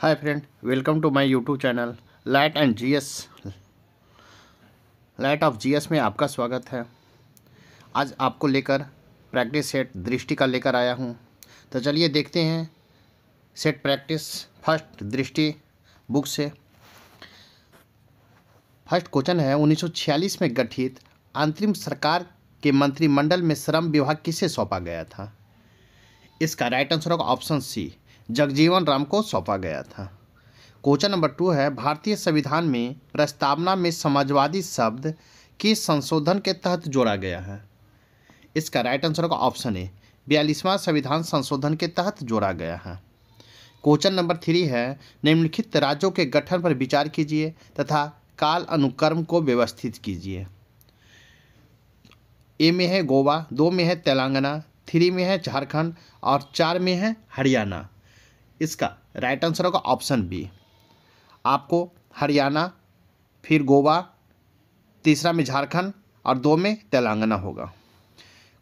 Hi friend, welcome to my YouTube channel light and GS. Light of GS में आपका स्वागत है। आज आपको लेकर प्रैक्टिस सेट दृष्टि का लेकर आया हूं। तो चलिए देखते हैं सेट प्रैक्टिस फर्स्ट दृष्टि बुक से। फर्स्ट क्वेश्चन है 1946 में गठित अंतरिम सरकार के मंत्रिमंडल में श्रम विभाग किसे सौंपा गया था? इसका राइट आंसर होगा ऑप्शन सी, जगजीवन राम को सौंपा गया था। क्वेश्चन नंबर 2 है भारतीय संविधान में प्रस्तावना में समाजवादी शब्द किस संशोधन के तहत जोड़ा गया है? इसका राइट आंसर होगा ऑप्शन ए, 42वां संविधान संशोधन के तहत जोड़ा गया है। क्वेश्चन नंबर 3 है निम्नलिखित राज्यों के गठन पर विचार कीजिए तथा काल अनुक्रम को व्यवस्थित कीजिए। ए में है गोवा, 2 में है तेलंगाना, 3 में है झारखंड और 4 में है हरियाणा। इसका राइट आंसर होगा ऑप्शन बी। आपको हरियाणा, फिर गोवा, तीसरा में झारखंड और 2 में तेलंगाना होगा।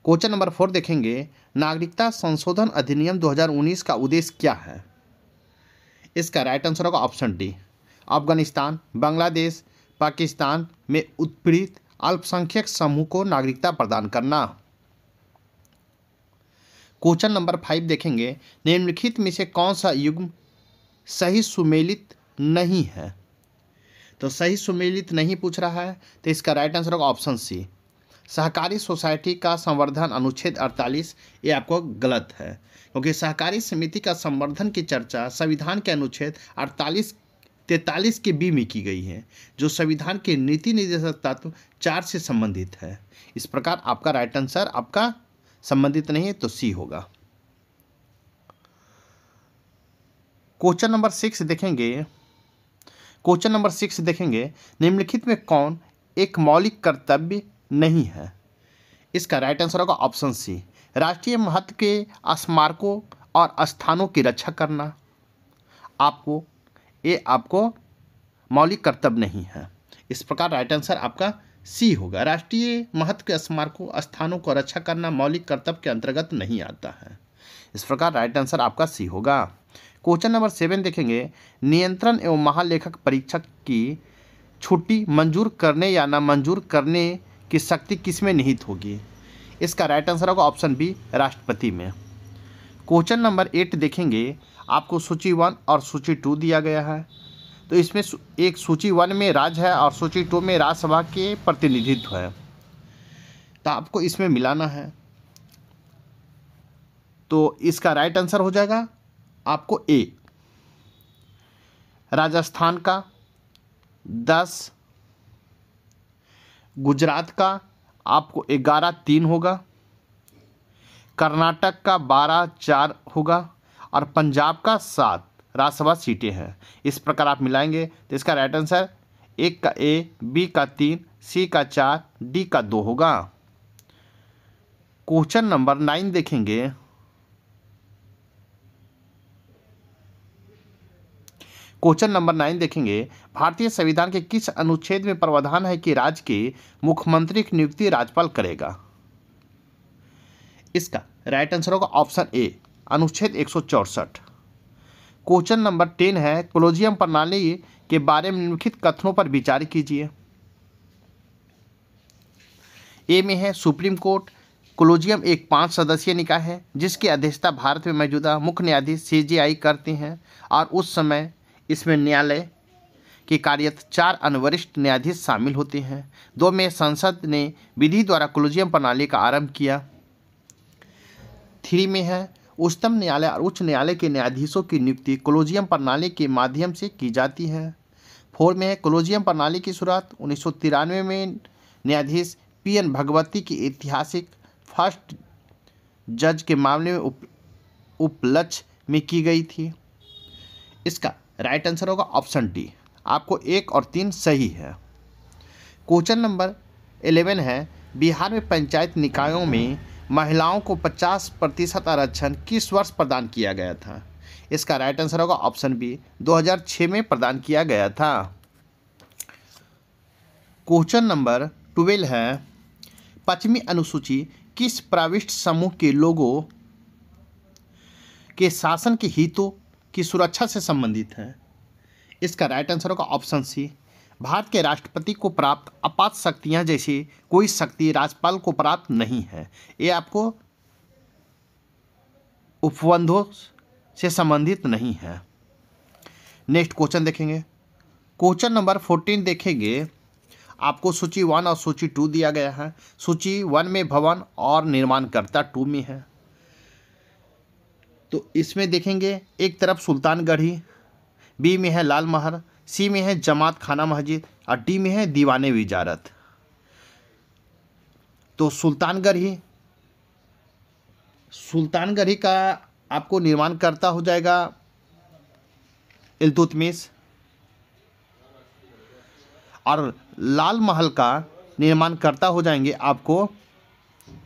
क्वेश्चन नंबर 4 देखेंगे नागरिकता संशोधन अधिनियम 2019 का उद्देश्य क्या है? इसका राइट आंसर होगा ऑप्शन डी, अफगानिस्तान, बांग्लादेश, पाकिस्तान में उत्पीड़ित अल्पसंख्यक समूह को नागरिकता प्रदान करना। क्वेश्चन नंबर 5 देखेंगे निम्नलिखित में से कौन सा युग्म सही सुमेलित नहीं है? तो सही सुमेलित नहीं पूछ रहा है, तो इसका राइट आंसर होगा ऑप्शन सी, सहकारी सोसाइटी का संवर्धन अनुच्छेद 48। ये आपको गलत है, क्योंकि सहकारी समिति का संवर्धन की चर्चा संविधान के अनुच्छेद 43 के बी में की गई है, जो संविधान के नीति निर्देशक तत्व 4 से संबंधित है। इस प्रकार आपका राइट आंसर आपका संबंधित नहीं है, तो सी होगा। क्वेश्चन नंबर 6 देखेंगे निम्नलिखित में कौन एक मौलिक कर्तव्य नहीं है? इसका राइट आंसर होगा ऑप्शन सी, राष्ट्रीय महत्व के स्मारकों और स्थानों की रक्षा करना। आपको मौलिक कर्तव्य नहीं है। इस प्रकार राइट आंसर आपका सी होगा। राष्ट्रीय महत्व के स्मारकों स्थानों को रक्षा करना मौलिक कर्तव्य के अंतर्गत नहीं आता है। इस प्रकार राइट आंसर आपका सी होगा। क्वेश्चन नंबर 7 देखेंगे नियंत्रण एवं महालेखक परीक्षक की छुट्टी मंजूर करने या ना मंजूर करने की शक्ति किसमें निहित होगी? इसका राइट आंसर होगा ऑप्शन बी, राष्ट्रपति में। क्वेश्चन नंबर 8 देखेंगे आपको सूची 1 और सूची 2 दिया गया है। तो इसमें एक सूची 1 में राज्य है और सूची 2 में राज्यसभा के प्रतिनिधित्व है, तो आपको इसमें मिलाना है। तो इसका राइट आंसर हो जाएगा आपको ए, राजस्थान का 10, गुजरात का आपको 11-3 होगा, कर्नाटक का 12-4 होगा और पंजाब का 7 राज्यसभा सीटें हैं। इस प्रकार आप मिलाएंगे तो इसका राइट आंसर 1 का ए, बी का 3, सी का 4, डी का 2 होगा। क्वेश्चन नंबर 9 देखेंगे भारतीय संविधान के किस अनुच्छेद में प्रावधान है कि राज्य के मुख्यमंत्री की नियुक्ति राज्यपाल करेगा? इसका राइट आंसर होगा ऑप्शन ए, अनुच्छेद 164। क्वेश्चन नंबर 10 है कोलोजियम प्रणाली के बारे में निम्नलिखित कथनों पर विचार कीजिए। ए में है सुप्रीम कोर्ट कोलोजियम एक 5 सदस्यीय निकाय है जिसकी अध्यक्षता भारत में मौजूदा मुख्य न्यायाधीश CJI करते हैं और उस समय इसमें न्यायालय की कार्यरत 4 अनवरिष्ठ न्यायाधीश शामिल होते हैं। 2 में संसद ने विधि द्वारा कोलोजियम प्रणाली का आरंभ किया। 3 में है उच्चतम न्यायालय और उच्च न्यायालय के न्यायाधीशों की नियुक्ति कोलोजियम प्रणाली के माध्यम से की जाती है। 4 में है कोलोजियम प्रणाली की शुरुआत 1993 में न्यायाधीश PN भगवती की ऐतिहासिक फर्स्ट जज के मामले में उपलक्ष्य में की गई थी। इसका राइट आंसर होगा ऑप्शन डी, आपको 1 और 3 सही है। क्वेश्चन नंबर 11 है बिहार में पंचायत निकायों में महिलाओं को 50% आरक्षण किस वर्ष प्रदान किया गया था? इसका राइट आंसर होगा ऑप्शन बी, 2006 में प्रदान किया गया था। क्वेश्चन नंबर 12 है पश्चिमी अनुसूची किस प्रविष्ट समूह के लोगों के शासन के हितों की सुरक्षा से संबंधित है। इसका राइट आंसर होगा ऑप्शन सी। भारत के राष्ट्रपति को प्राप्त आपात शक्तियां जैसी कोई शक्ति राज्यपाल को प्राप्त नहीं है। ये आपको उपबंधों से संबंधित नहीं है। नेक्स्ट क्वेश्चन देखेंगे। क्वेश्चन नंबर 14 देखेंगे। आपको सूची 1 और सूची 2 दिया गया है। सूची 1 में भवन और निर्माणकर्ता 2 में है। तो इसमें देखेंगे एक तरफ सुल्तानगढ़ी, बी में है लाल महल, सी में है जमात खाना मस्जिद और डी में है दीवाने विजारत। तो सुल्तानगढ़ी का आपको निर्माणकर्ता हो जाएगा इल्तुतमिश, और लाल महल का निर्माणकर्ता हो जाएंगे आपको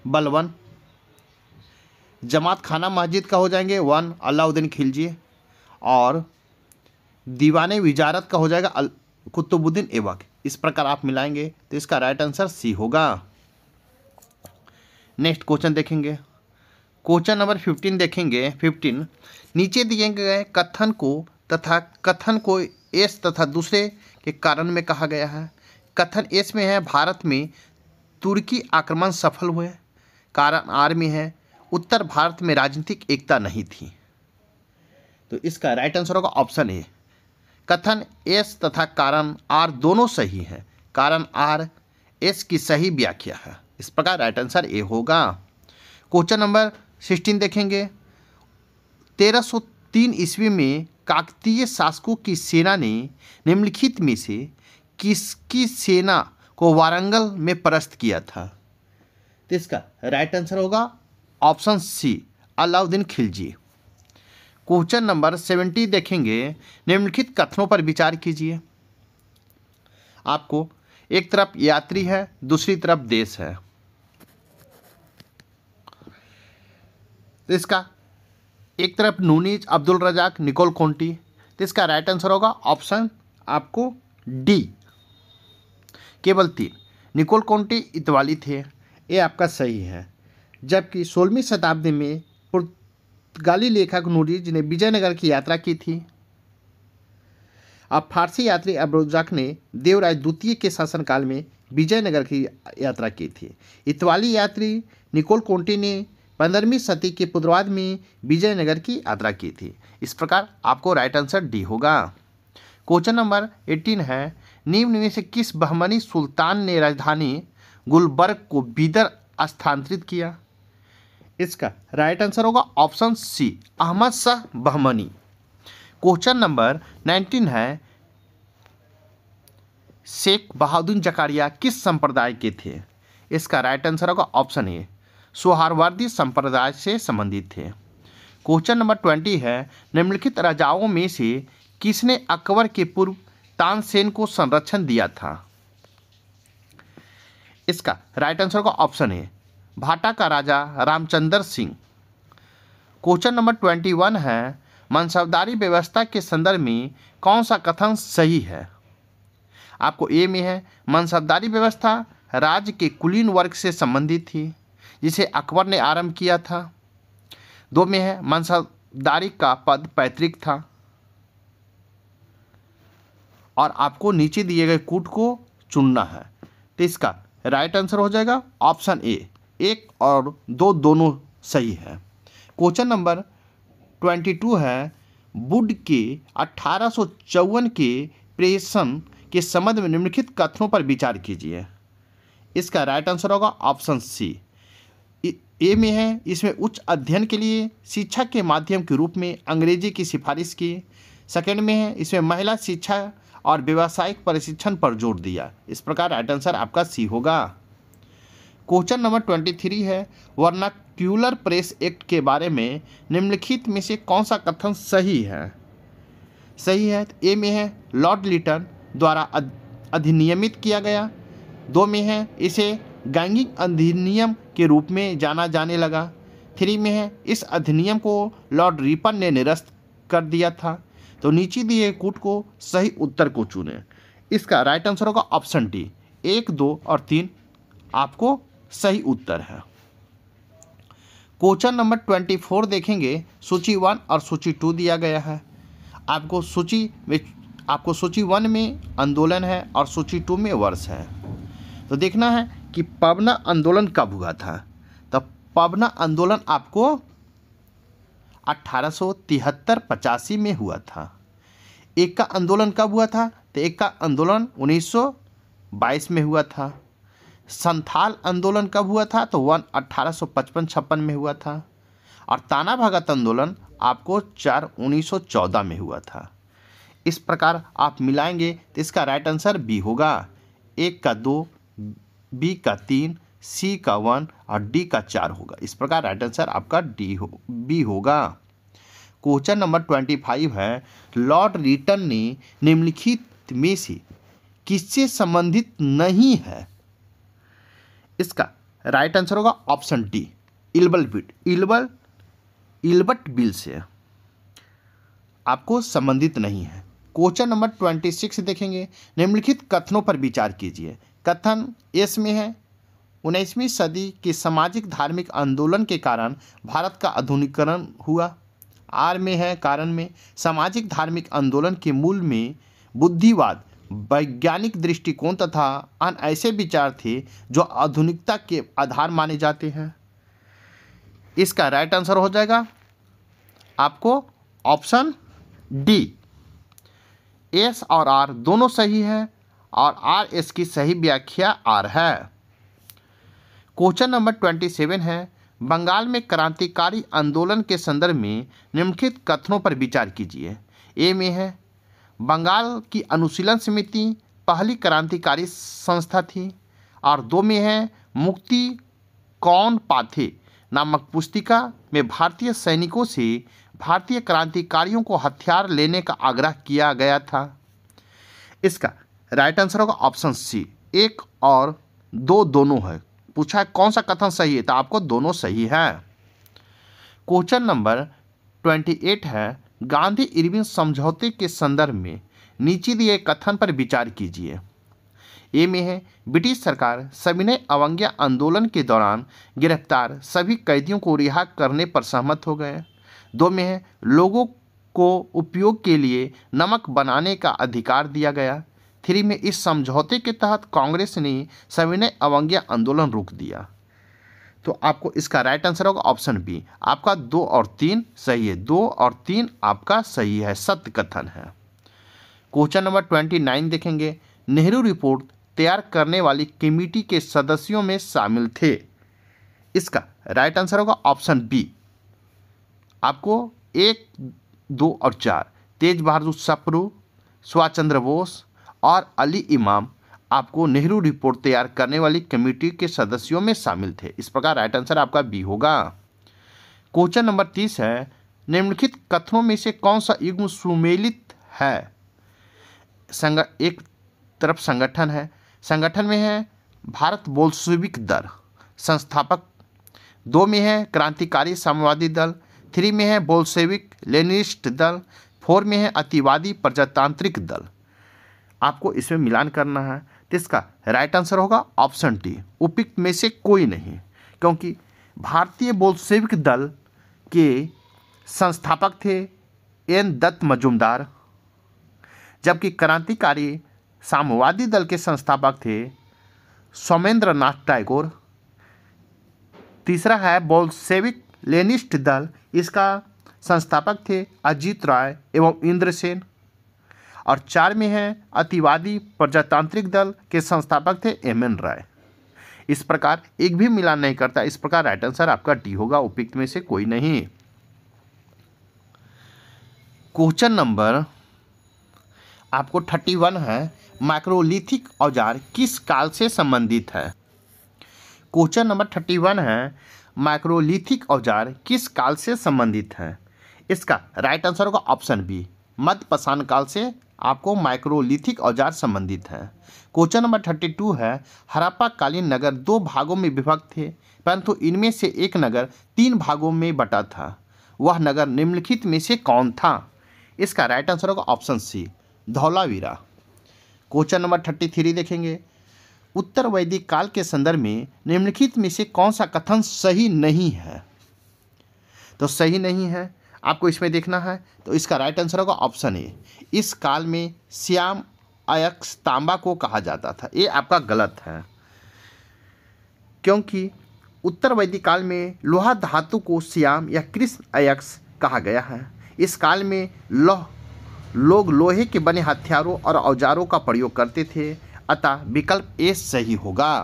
बलबन। जमात खाना मस्जिद का हो जाएंगे अलाउद्दीन खिलजी, और दीवाने विजारत का हो जाएगा कुतुबुद्दीन ऐबक। इस प्रकार आप मिलाएंगे तो इसका राइट आंसर सी होगा। नेक्स्ट क्वेश्चन देखेंगे। क्वेश्चन नंबर 15 देखेंगे। 15 नीचे दिए गए कथन को एस तथा दूसरे के कारण में कहा गया है। कथन एस में है भारत में तुर्की आक्रमण सफल हुए। कारण आर में है उत्तर भारत में राजनीतिक एकता नहीं थी। तो इसका राइट आंसर होगा ऑप्शन ए। कथन एस तथा कारण आर दोनों सही हैं। कारण आर एस की सही व्याख्या है। इस प्रकार राइट आंसर ए होगा। क्वेश्चन नंबर 16 देखेंगे। 1303 ईस्वी में काकतीय शासकों की सेना ने निम्नलिखित में से किसकी सेना को वारंगल में परास्त किया था? तो इसका राइट आंसर होगा option C, Alauddin Khilji. Question number 70 देखेंगे। निम्नलिखित कथनों पर विचार कीजिए। आपको एक तरफ यात्री है, दूसरी तरफ देश है। तो इसका एक तरफ Nuniz, Abdul Razzaq, Nicol Conti. तो इसका राइट आंसर होगा ऑप्शन आपको डी, केवल 3। निकोल कोंटी इतवाली थे, ये आपका सही है। जबकि 16वीं शताब्दी में पुर्तगाली लेखक नूरीज ने विजयनगर की यात्रा की थी। अब फारसी यात्री अब्दुर्रज़ाक ने देवराय द्वितीय के शासनकाल में विजयनगर की यात्रा की थी। इतवाली यात्री निकोल कोंटी ने 15वीं सदी के पूर्वार्ध में विजयनगर की यात्रा की थी। इस प्रकार आपको राइट आंसर डी होगा। क्वेश्चन नंबर 18 है। निम्न में से किस बहमनी सुल्तान ने राजधानी गुलबर्ग को बीदर स्थानांतरित किया? इसका राइट आंसर होगा option C, Ahmad Shah Bahmani. Question number 19 है। शेख बहाउद्दीन जकारिया किस संप्रदाय के थे? इसका राइट आंसर होगा ऑप्शन ए, सोहरावर्दी संप्रदाय से संबंधित थे। क्वेश्चन नंबर 20 है। निम्नलिखित राजाओं में से किसने अकबर के पूर्व तानसेन को संरक्षण दिया था? इसका राइट आंसर होगा ऑप्शन ए, भाटा का राजा रामचंद्र सिंह। क्वेश्चन नंबर 21 है। मनसबदारी व्यवस्था के संदर्भ में कौन सा कथन सही है? आपको ए में है मनसबदारी व्यवस्था राज्य के कुलीन वर्ग से संबंधित थी, जिसे अकबर ने आरंभ किया था। 2 में है मनसबदारी का पद पैतृक था। और आपको नीचे दिए गए कूट को चुनना है। तो इसका राइट आंसर हो जाएगा ऑप्शन ए, 1 और 2 दोनों सही है। क्वेश्चन नंबर 22 है। बुद्ध के 1854 के प्रेषण के संबंध में निम्नलिखित कथनों पर विचार कीजिए। इसका राइट आंसर होगा ऑप्शन सी। ए में है इसमें उच्च अध्ययन के लिए शिक्षा के माध्यम के रूप में अंग्रेजी की सिफारिश की। सेकंड में है इसमें महिला शिक्षा और व्यावसायिक प्रशिक्षण पर जोर दिया। इस प्रकार राइट आंसर आपका सी होगा। क्वेश्चन नंबर 23 है। वर्नाक्यूलर प्रेस एक्ट के बारे में निम्नलिखित में से कौन सा कथन सही है? सही है ए में है लॉर्ड लिटन द्वारा अधिनियमित किया गया। 2 में है इसे गैंगिंग अधिनियम के रूप में जाना जाने लगा। 3 में है इस अधिनियम को लॉर्ड रिपन ने निरस्त कर दिया था। तो नीचे दिए कूट को सही उत्तर को चुनें। इसका राइट आंसर होगा ऑप्शन डी, 1, 2 और 3 आपको सही उत्तर है। क्वेश्चन नंबर 24 देखेंगे। सूची 1 और सूची 2 दिया गया है। आपको सूची 1 में आंदोलन है और सूची 2 में वर्ष है। तो देखना है कि पवना आंदोलन कब हुआ था। तो पवना आंदोलन आपको 1873-85 में हुआ था। एक का आंदोलन कब हुआ था? तो एक का आंदोलन 1922 में हुआ था। संथाल आंदोलन कब हुआ था? तो 1855-56 में हुआ था। और ताना भगत आंदोलन आपको 1914 में हुआ था। इस प्रकार आप मिलाएंगे तो इसका राइट आंसर बी होगा। एक का 2, बी का 3, सी का 1 और डी का 4 होगा। इस प्रकार राइट आंसर आपका बी होगा। क्वेश्चन नंबर 25 है, लॉर्ड रिटन ने निम्नलिखित में से किससे संबंधित नहीं है? इसका राइट आंसर होगा ऑप्शन डी, इल्बर्ट बिल से आपको संबंधित नहीं है। क्वेश्चन नंबर 26 देखेंगे, निम्नलिखित कथनों पर विचार कीजिए। कथन एस में है, 19वीं सदी के सामाजिक धार्मिक आंदोलन के कारण भारत का आधुनिकीकरण हुआ। आर में है, कारण में सामाजिक धार्मिक आंदोलन के मूल में बुद्धिवाद, वैज्ञानिक दृष्टिकोण तथा अन्य ऐसे विचार थे जो आधुनिकता के आधार माने जाते हैं। इसका राइट आंसर हो जाएगा आपको ऑप्शन डी। एस और आर दोनों सही है और आर एस की सही व्याख्या आर है। क्वेश्चन नंबर 27 है, बंगाल में क्रांतिकारी आंदोलन के संदर्भ में निम्नलिखित कथनों पर विचार कीजिए। ए में है, बंगाल की अनुशीलन समिति पहली क्रांतिकारी संस्था थी। और 2 में है, मुक्ति कौन पाथे नामक पुस्तिका में भारतीय सैनिकों से भारतीय क्रांतिकारियों को हथियार लेने का आग्रह किया गया था। इसका राइट आंसर होगा ऑप्शन सी, 1 और 2 दोनों है। पूछा है कौन सा कथन सही है, तो आपको दोनों सही है। क्वेश्चन नंबर 28 है, गांधी इरविन समझौते के संदर्भ में नीचे दिए कथन पर विचार कीजिए। ए में है, ब्रिटिश सरकार सविनय अवज्ञा आंदोलन के दौरान गिरफ्तार सभी कैदियों को रिहा करने पर सहमत हो गए। 2 में है, लोगों को उपयोग के लिए नमक बनाने का अधिकार दिया गया। 3 में, इस समझौते के तहत कांग्रेस ने सविनय अवज्ञा आंदोलन रोक दिया। तो आपको इसका राइट आंसर होगा ऑप्शन बी। आपका 2 और 3 सही है, 2 और 3 आपका सही है, सत्य कथन है। क्वेश्चन नंबर 29 देखेंगे, नेहरू रिपोर्ट तैयार करने वाली कमेटी के सदस्यों में शामिल थे। इसका राइट आंसर होगा ऑप्शन बी। आपको 1, 2 और 4 तेज बहादुर सप्रू, सुभाष चंद्र बोस और अली इमाम आपको नेहरू रिपोर्ट तैयार करने वाली कमेटी के सदस्यों में शामिल थे। इस प्रकार राइट आंसर आपका बी होगा। क्वेश्चन नंबर 30 है, निम्नलिखित कथनों में से कौन सा युग्म सुमेलित है? एक तरफ संगठन है, संगठन में है भारत बोल्शेविक दल संस्थापक। 2 में है क्रांतिकारी साम्यवादी दल। 3 में है बोल्शेविक लेनिनिस्ट दल। 4 में है अतिवादी प्रजातांत्रिक दल। आपको इसमें मिलान करना है, तो इसका राइट आंसर होगा ऑप्शन डी, उपयुक्त में से कोई नहीं, क्योंकि भारतीय बोल्शेविक दल के संस्थापक थे एन दत्त मजूमदार, जबकि क्रांतिकारी साम्यवादी दल के संस्थापक थे सोमेंद्र नाथ टैगोर। तीसरा है बोल्शेविक लेनिनिस्ट दल, इसका संस्थापक थे अजीत राय एवं इंद्र सेन। और 4 में है अतिवादी प्रजातांत्रिक दल के संस्थापक थे एम.एन. राय। इस प्रकार एक भी मिलान नहीं करता, इस प्रकार राइट आंसर आपका डी होगा, उपयुक्त में से कोई नहीं। क्वेश्चन नंबर आपको 31 है, माइक्रोलिथिक औजार किस काल से संबंधित है? क्वेश्चन नंबर 31 है, माइक्रोलिथिक औजार किस काल से संबंधित है? इसका राइट आंसर होगा ऑप्शन बी, मध्य पाषाण काल से आपको माइक्रोलिथिक औजार संबंधित है। क्वेश्चन नंबर 32 है, हड़प्पा कालीन नगर 2 भागों में विभक्त थे, परंतु इनमें से एक नगर 3 भागों में बटा था। वह नगर निम्नलिखित में से कौन था? इसका राइट आंसर होगा option C, Dholavira. Question number 33 देखेंगे, उत्तर वैदिक काल के संदर्भ में निम्नलिखित में से कौन सा कथन सही नहीं है? तो सही नहीं है आपको इसमें देखना है। तो इसका राइट आंसर होगा ऑप्शन ए। इस काल में श्याम अयस्क तांबा को कहा जाता था। ये आपका गलत है, क्योंकि उत्तर वैदिक काल में लोहा धातु को श्याम या कृष्ण अयस्क कहा गया है। इस काल में लोग लोहे के बने हथियारों और औजारों का प्रयोग करते थे, अतः विकल्प ए सही होगा।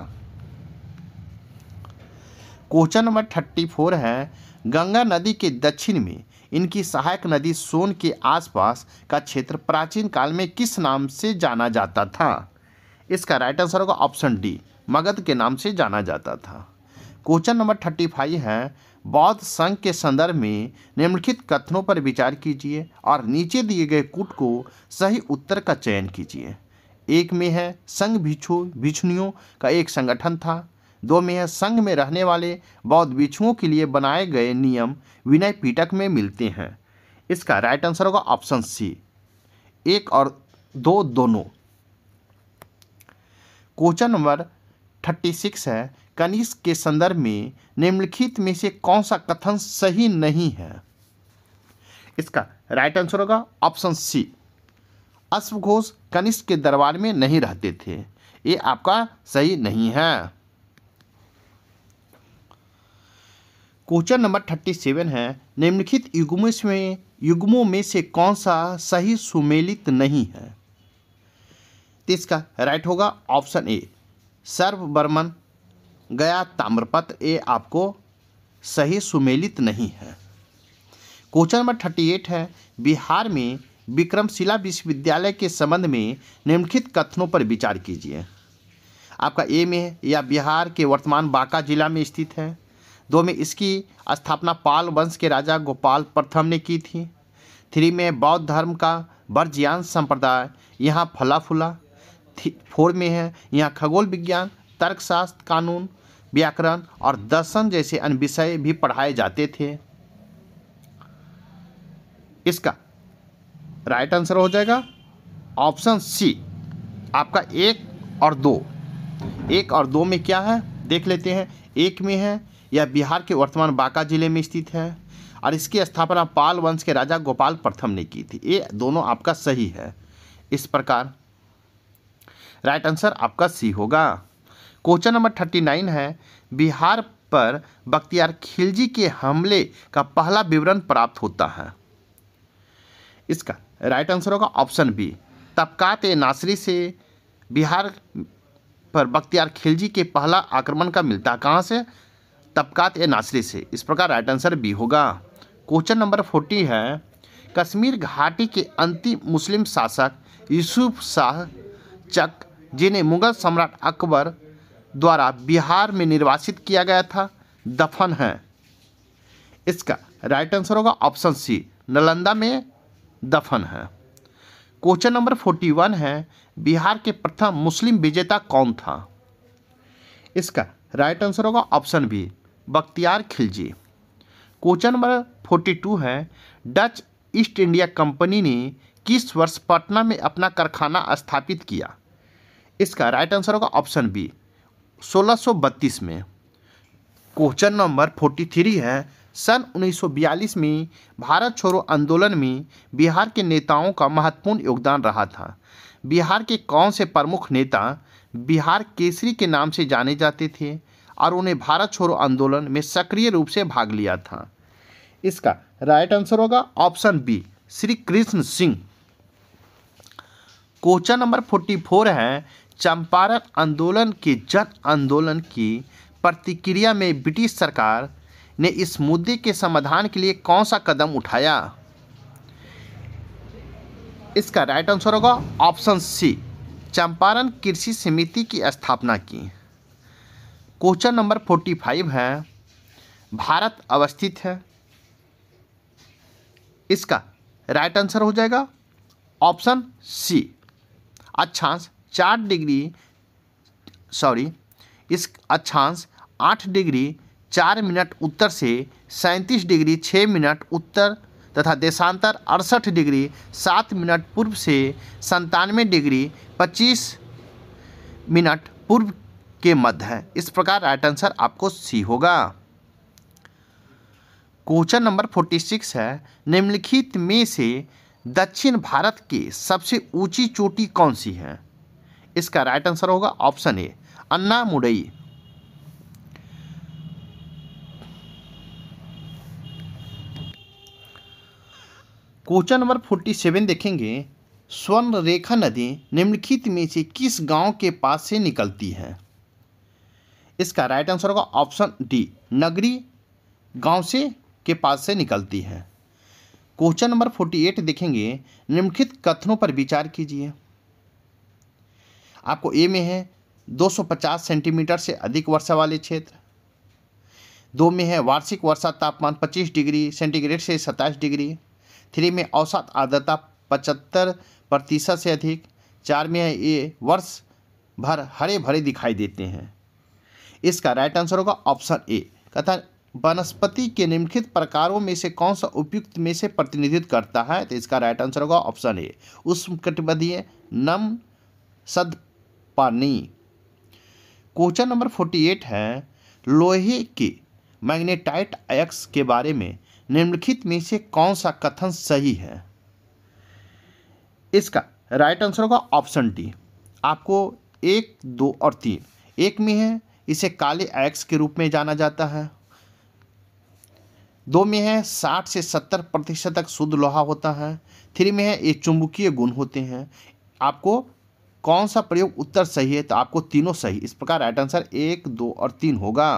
क्वेश्चन नंबर 34 है, गंगा नदी के दक्षिण में इनकी सहायक नदी सोन के आसपास का क्षेत्र प्राचीन काल में किस नाम से जाना जाता था? इसका राइट आंसर होगा ऑप्शन डी, मगध के नाम से जाना जाता था। क्वेश्चन नंबर 35 है, बौद्ध संघ के संदर्भ में निम्नलिखित कथनों पर विचार कीजिए और नीचे दिए गए कूट को सही उत्तर का चयन कीजिए। एक में है संघ भिक्षुनियों का एक संगठन था। दो में है संघ में रहने वाले बौद्ध भिक्षुओं के लिए बनाए गए नियम विनय पिटक में मिलते हैं। इसका राइट आंसर होगा ऑप्शन सी, एक और दो दोनों। क्वेश्चन नंबर 36 है, कनिष्क के संदर्भ में निम्नलिखित में से कौन सा कथन सही नहीं है? इसका राइट आंसर होगा ऑप्शन सी, अश्वघोष कनिष्क के दरबार में नहीं रहते थे। ये आपका सही नहीं है। क्वेश्चन नंबर 37 है, निम्नलिखित युग्मों में से कौन सा सही सुमेलित नहीं है? तो इसका राइट होगा ऑप्शन ए, सर्ववर्मन गया ताम्रपत्र। ये आपको सही सुमेलित नहीं है। क्वेश्चन नंबर 38 है, बिहार में विक्रमशिला विश्वविद्यालय के संबंध में निम्नलिखित कथनों पर विचार कीजिए। आपका ए में है, यह बिहार के वर्तमान बांका जिला में स्थित है। दो में इसकी स्थापना पाल वंश के राजा गोपाल प्रथम ने की थी। 3 में बौद्ध धर्म का वर्ज्यान संप्रदाय यहाँ फला फूला। 4 में है, यहाँ खगोल विज्ञान, तर्कशास्त्र, कानून, व्याकरण और दर्शन जैसे अन्य विषय भी पढ़ाए जाते थे। इसका राइट आंसर हो जाएगा ऑप्शन सी, आपका 1 और 2। 1 और 2 में क्या है देख लेते हैं। 1 में है, यह बिहार के वर्तमान बांका जिले में स्थित है और इसकी स्थापना पाल वंश के राजा गोपाल प्रथम ने की थी। ये दोनों आपका सही है। इस प्रकार राइट आंसर आपका सी होगा। क्वेश्चन नंबर 39 है, बिहार पर बख्तियार खिलजी के हमले का पहला विवरण प्राप्त होता है। इसका राइट आंसर होगा ऑप्शन बी, तबकात-ए-नासरी से बिहार पर बख्तियार खिलजी के पहला आक्रमण का मिलता है। कहाँ से? तबकात-ए-नासरी से। इस प्रकार राइट आंसर बी होगा। क्वेश्चन नंबर 40 है, कश्मीर घाटी के अंतिम मुस्लिम शासक यूसुफ शाह चक, जिन्हें मुगल सम्राट अकबर द्वारा बिहार में निर्वासित किया गया था, दफन है। इसका राइट आंसर होगा ऑप्शन सी, नालंदा में दफन है। क्वेश्चन नंबर 41 है, बिहार के प्रथम मुस्लिम विजेता कौन था? इसका राइट आंसर होगा option B, Bakhtiyar Khilji. Question number 42 है, डच ईस्ट इंडिया कंपनी ने किस वर्ष पटना में अपना कारखाना स्थापित किया? इसका राइट आंसर होगा ऑप्शन बी, 1632 में। क्वेश्चन नंबर 43 है, सन 1942 में भारत छोड़ो आंदोलन में बिहार के नेताओं का महत्वपूर्ण योगदान रहा था। बिहार के कौन से प्रमुख नेता बिहार केसरी के नाम से जाने जाते थे और उन्हें भारत छोड़ो आंदोलन में सक्रिय रूप से भाग लिया था? इसका राइट आंसर होगा option B, Shri Krishna Singh. Question number 44 है, चंपारण आंदोलन के जन आंदोलन की प्रतिक्रिया में ब्रिटिश सरकार ने इस मुद्दे के समाधान के लिए कौन सा कदम उठाया? इसका राइट आंसर होगा ऑप्शन सी, चंपारण कृषि समिति की स्थापना की। क्वेश्चन नंबर 45 है, भारत अवस्थित है। इसका राइट आंसर हो जाएगा ऑप्शन सी, अक्षांश 8 डिग्री 4 मिनट उत्तर से 37 डिग्री 6 मिनट उत्तर तथा देशांतर 68 डिग्री 7 मिनट पूर्व से 97 डिग्री 25 मिनट पूर्व के मध्य है। इस प्रकार राइट आंसर आपको सी होगा। क्वेश्चन नंबर 46 है, निम्नलिखित में से दक्षिण भारत की सबसे ऊंची चोटी कौन सी है? इसका राइट आंसर होगा ऑप्शन ए, अन्नामुडई। क्वेश्चन नंबर 47 देखेंगे, स्वर्ण रेखा नदी निम्नलिखित में से किस गांव के पास से निकलती है? इसका राइट आंसर होगा ऑप्शन डी, नगरी गांव से के पास से निकलती है। क्वेश्चन नंबर 48 देखेंगे, निम्नलिखित कथनों पर विचार कीजिए। आपको ए में है 250 सेंटीमीटर से अधिक वर्षा वाले क्षेत्र, 2 में है वार्षिक वर्षा तापमान 25 डिग्री सेंटीग्रेड से 27 डिग्री, 3 में औसत आर्द्रता 75% से अधिक, 4 में है ये वर्ष भर हरे भरे दिखाई देते हैं। इसका राइट आंसर होगा ऑप्शन ए, तथा वनस्पति के निम्नलिखित प्रकारों में से कौन सा उपयुक्त में से प्रतिनिधित्व करता है? तो इसका राइट आंसर होगा ऑप्शन ए, उष्णकटिबंधीय नम सदपानी। क्वेश्चन नंबर 48 है, लोहे के मैग्नेटाइट अयस्क के बारे में निम्नलिखित में से कौन सा कथन सही है? इसका राइट आंसर होगा ऑप्शन डी। आपको 1, 2 और 3, एक में है इसे काले अयस्क के रूप में जाना जाता है, 2 में है 60 से 70% तक शुद्ध लोहा होता है, 3 में है ये चुंबकीय गुण होते हैं। आपको कौन सा प्रयोग उत्तर सही है? तो आपको तीनों सही। इस प्रकार राइट आंसर 1, 2 और 3 होगा।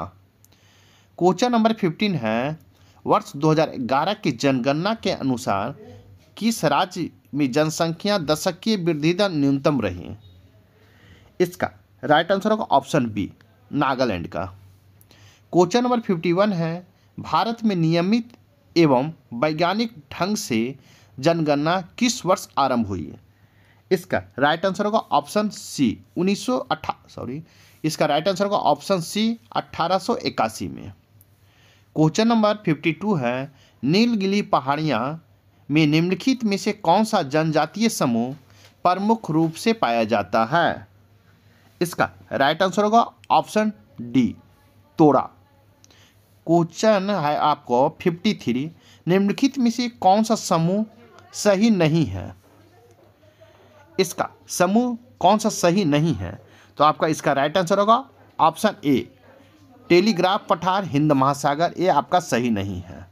क्वेश्चन नंबर 15 है, वर्ष 2011 की जनगणना के अनुसार किस राज्य में जनसंख्या दशकीय वृद्धि दर न्यूनतम रही? इसका राइट आंसर होगा ऑप्शन बी, नागालैंड का। क्वेश्चन नंबर 51 है, भारत में नियमित एवं वैज्ञानिक ढंग से जनगणना किस वर्ष आरंभ हुई है? इसका राइट आंसर होगा ऑप्शन सी, इसका राइट आंसर होगा ऑप्शन सी, 1881 में। क्वेश्चन नंबर 52 है, नीलगिरी पहाड़ियाँ में निम्नलिखित में से कौन सा जनजातीय समूह प्रमुख रूप से पाया जाता है? इसका राइट आंसर होगा ऑप्शन डी, तोड़ा। क्वेश्चन है आपको 53, निम्नलिखित में से कौन सा समूह सही नहीं है? इसका समूह कौन सा सही नहीं है? तो आपका इसका राइट आंसर होगा ऑप्शन ए, टेलीग्राफ पठार हिंद महासागर, ये आपका सही नहीं है।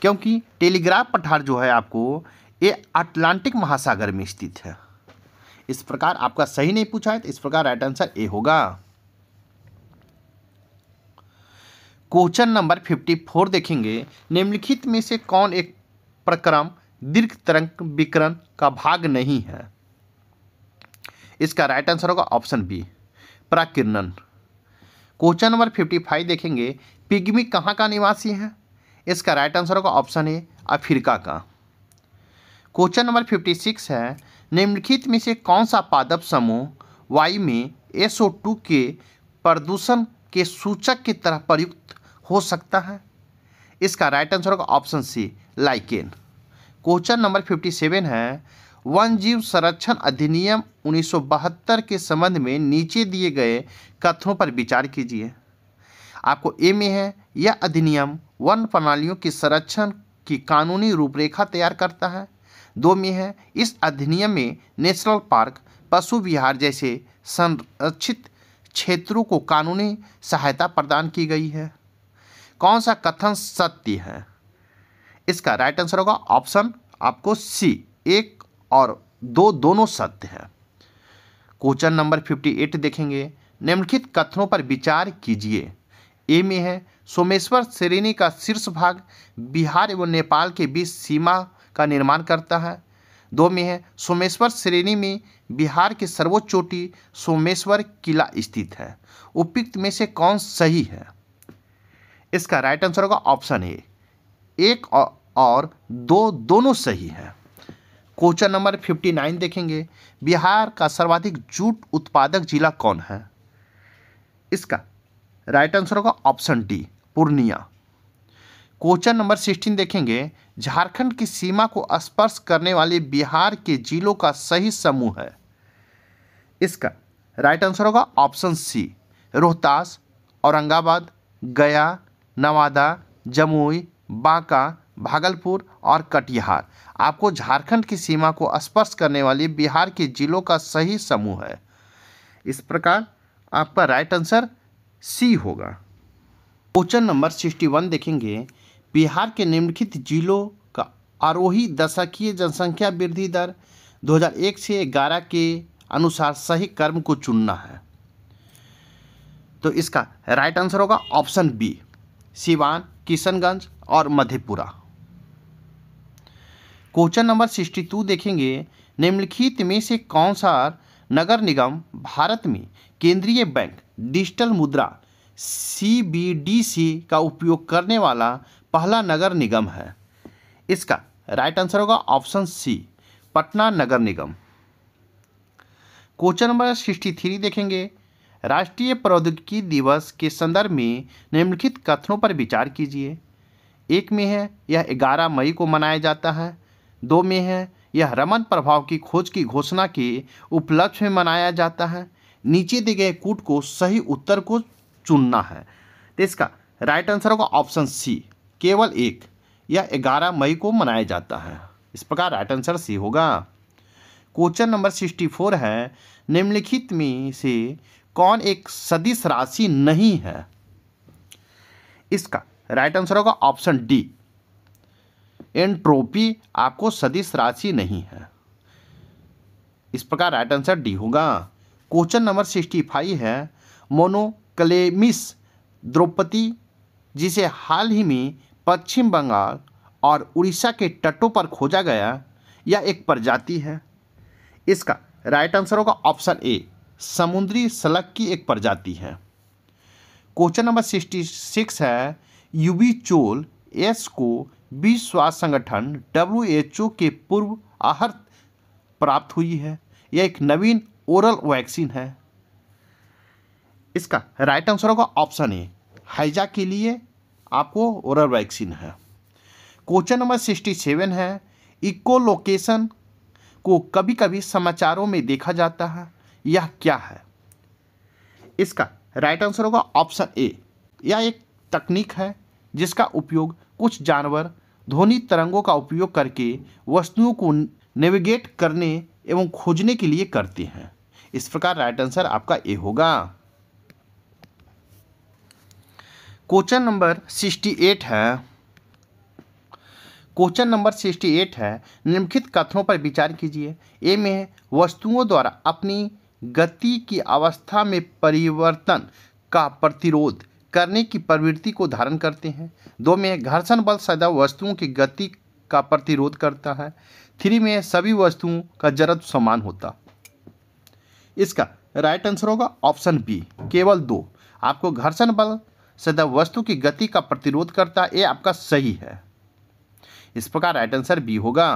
क्योंकि टेलीग्राफ पठार जो है आपको ये अटलांटिक महासागर में स्थित है। इस प्रकार आपका सही नहीं पूछा है, तो इस प्रकार राइट आंसर ए होगा। क्वेश्चन नंबर 54 देखेंगे, निम्नलिखित में से कौन एक प्रक्रम दीर्घ तरंग विकिरण का भाग नहीं है? इसका राइट आंसर होगा ऑप्शन बी, प्राकिरणन। क्वेश्चन नंबर 55 देखेंगे, पिग्मी कहाँ का निवासी है? इसका राइट आंसर होगा ऑप्शन ए, अफ्रीका का। क्वेश्चन नंबर 56 है, निम्नलिखित में से कौन सा पादप समूह वायु में SO2 के प्रदूषण के सूचक की तरह प्रयुक्त हो सकता है? इसका राइट आंसर होगा option C, lichen. Question number 57 है, वन जीव संरक्षण अधिनियम 1972 के संबंध में नीचे दिए गए कथनों पर विचार कीजिए। आपको ए में है, यह अधिनियम वन प्रणालियों के संरक्षण की कानूनी रूपरेखा तैयार करता है, 2 में है, इस अधिनियम में नेशनल पार्क, पशु विहार जैसे संरक्षित क्षेत्रों को कानूनी सहायता प्रदान की गई है। कौन सा कथन सत्य है? इसका राइट आंसर होगा ऑप्शन आपको सी, 1 और 2 दोनों सत्य है। क्वेश्चन नंबर 58 देखेंगे, निम्नलिखित कथनों पर विचार कीजिए। ए में है, सोमेश्वर श्रेणी का शीर्ष भाग बिहार एवं नेपाल के बीच सीमा का निर्माण करता है, 2 में है, सोमेश्वर श्रेणी में बिहार की सर्वोच्च चोटी सोमेश्वर किला स्थित है। उपयुक्त में से कौन सही है? इसका राइट आंसर होगा ऑप्शन ए, 1 और 2 दोनों सही है। क्वेश्चन नंबर 59 देखेंगे, बिहार का सर्वाधिक जूट उत्पादक जिला कौन है? इसका राइट आंसर होगा option D, Purnia. Question number 16 देखेंगे, झारखंड की सीमा को स्पर्श करने वाले बिहार के जिलों का सही समूह है। इसका राइट आंसर होगा ऑप्शन सी, रोहतास, औरंगाबाद, गया, नवादा, जमुई, बांका, भागलपुर और कटिहार आपको झारखंड की सीमा को स्पर्श करने वाली बिहार के जिलों का सही समूह है। इस प्रकार आपका राइट आंसर सी होगा। क्वेश्चन नंबर 61 देखेंगे, बिहार के निम्नलिखित जिलों का आरोही दशकीय जनसंख्या वृद्धि दर 2001 से 11 के अनुसार सही क्रम को चुनना है। तो इसका राइट आंसर होगा ऑप्शन बी, सिवान, किशनगंज और मधेपुरा। क्वेश्चन नंबर 62 देखेंगे, निम्नलिखित में से कौन सा नगर निगम भारत में केंद्रीय बैंक डिजिटल मुद्रा CBDC का उपयोग करने वाला पहला नगर निगम है। इसका राइट आंसर होगा ऑप्शन सी, पटना नगर निगम। क्वेश्चन नंबर 63 देखेंगे, राष्ट्रीय प्रौद्योगिकी दिवस के संदर्भ में निम्नलिखित कथनों पर विचार कीजिए। एक में है यह 11 मई को मनाया जाता है, 2 में है यह रमन प्रभाव की खोज की घोषणा के उपलक्ष्य में मनाया जाता है। नीचे दिए गए कूट को सही उत्तर को चुनना है। तो इसका राइट आंसर होगा ऑप्शन सी, केवल एक, यह 11 मई को मनाया जाता है। इस प्रकार राइट आंसर सी होगा। क्वेश्चन नंबर 64 है, निम्नलिखित में से कौन एक सदिश राशि नहीं है। इसका राइट आंसर होगा ऑप्शन डी, एंट्रोपी आपको सदिश राशि नहीं है। इस प्रकार राइट आंसर डी होगा। क्वेश्चन नंबर 65 है, मोनोक्लेमिस द्रौपदी जिसे हाल ही में पश्चिम बंगाल और उड़ीसा के तटों पर खोजा गया, यह एक प्रजाति है। इसका राइट आंसर होगा ऑप्शन ए, समुद्री स्लग की एक प्रजाति है। क्वेश्चन नंबर 66 है, यूबी चोल एस को विश्व स्वास्थ्य संगठन WHO के पूर्व आहत प्राप्त हुई है। यह एक नवीन ओरल वैक्सीन है। इसका राइट आंसर होगा ऑप्शन ए, हैजा के लिए आपको ओरल वैक्सीन है। क्वेश्चन नंबर 67 है, इकोलोकेशन को कभी कभी समाचारों में देखा जाता है, यह क्या है। इसका राइट आंसर होगा ऑप्शन ए, यह एक तकनीक है जिसका उपयोग कुछ जानवर ध्वनि तरंगों का उपयोग करके वस्तुओं को नेविगेट करने एवं खोजने के लिए करते हैं। इस प्रकार राइट आंसर आपका ए होगा। क्वेश्चन नंबर 68 है, क्वेश्चन नंबर 68 है, निम्नलिखित कथनों पर विचार कीजिए। ए में है वस्तुओं द्वारा अपनी गति की अवस्था में परिवर्तन का प्रतिरोध करने की प्रवृत्ति को धारण करते हैं। 2 में है घर्षण बल सदा वस्तुओं की गति का प्रतिरोध करता है। 3 में है सभी वस्तुओं का जड़त्व समान होता। इसका राइट आंसर होगा ऑप्शन बी, केवल 2, आपको घर्षण बल सदा वस्तु की गति का प्रतिरोध करता, ये आपका सही है। इस प्रकार राइट आंसर बी होगा।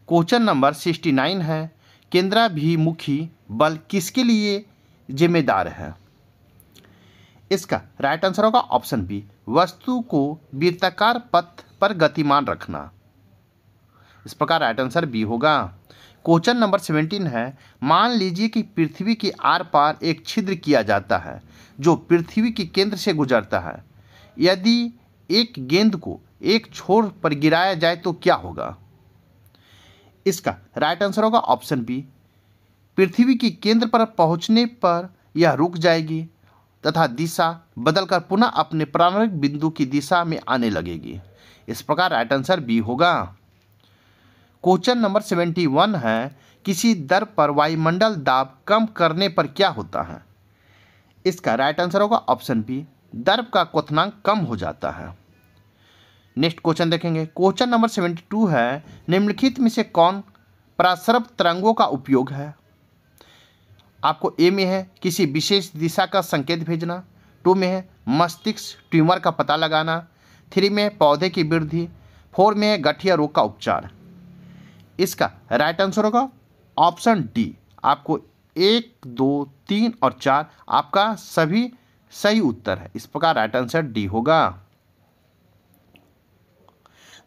क्वेश्चन नंबर 69 है, केंद्राभिमुखी बल किसके लिए जिम्मेदार है। इसका राइट आंसर होगा ऑप्शन बी, वस्तु को वृत्ताकार पथ पर गतिमान रखना। इस प्रकार राइट आंसर बी होगा। क्वेश्चन नंबर 17 है, मान लीजिए कि पृथ्वी के आर पार एक छिद्र किया जाता है जो पृथ्वी के केंद्र से गुजरता है। यदि एक गेंद को एक छोर पर गिराया जाए तो क्या होगा। इसका राइट आंसर होगा ऑप्शन बी, पृथ्वी के केंद्र पर पहुंचने पर यह रुक जाएगी तथा दिशा बदलकर पुनः अपने प्रारंभिक बिंदु की दिशा में आने लगेगी। इस प्रकार राइट आंसर बी होगा। क्वेश्चन नंबर 71 है, किसी दर पर वायुमंडल दाब कम करने पर क्या होता है। इसका राइट आंसर होगा ऑप्शन बी, दर्ब का क्वथनांक कम हो जाता है। नेक्स्ट क्वेश्चन देखेंगे। क्वेश्चन नंबर 72 है, निम्नलिखित में से कौन प्रसरब तरंगों का उपयोग है। आपको ए में है किसी विशेष दिशा का संकेत भेजना, 2 में है मस्तिष्क ट्यूमर का पता लगाना, 3 में है पौधे की वृद्धि, 4 में है गठिया रोग का उपचार। इसका राइट आंसर होगा ऑप्शन डी, आपको 1, 2, 3 और 4 आपका सभी सही उत्तर है। इस प्रकार राइट आंसर डी होगा।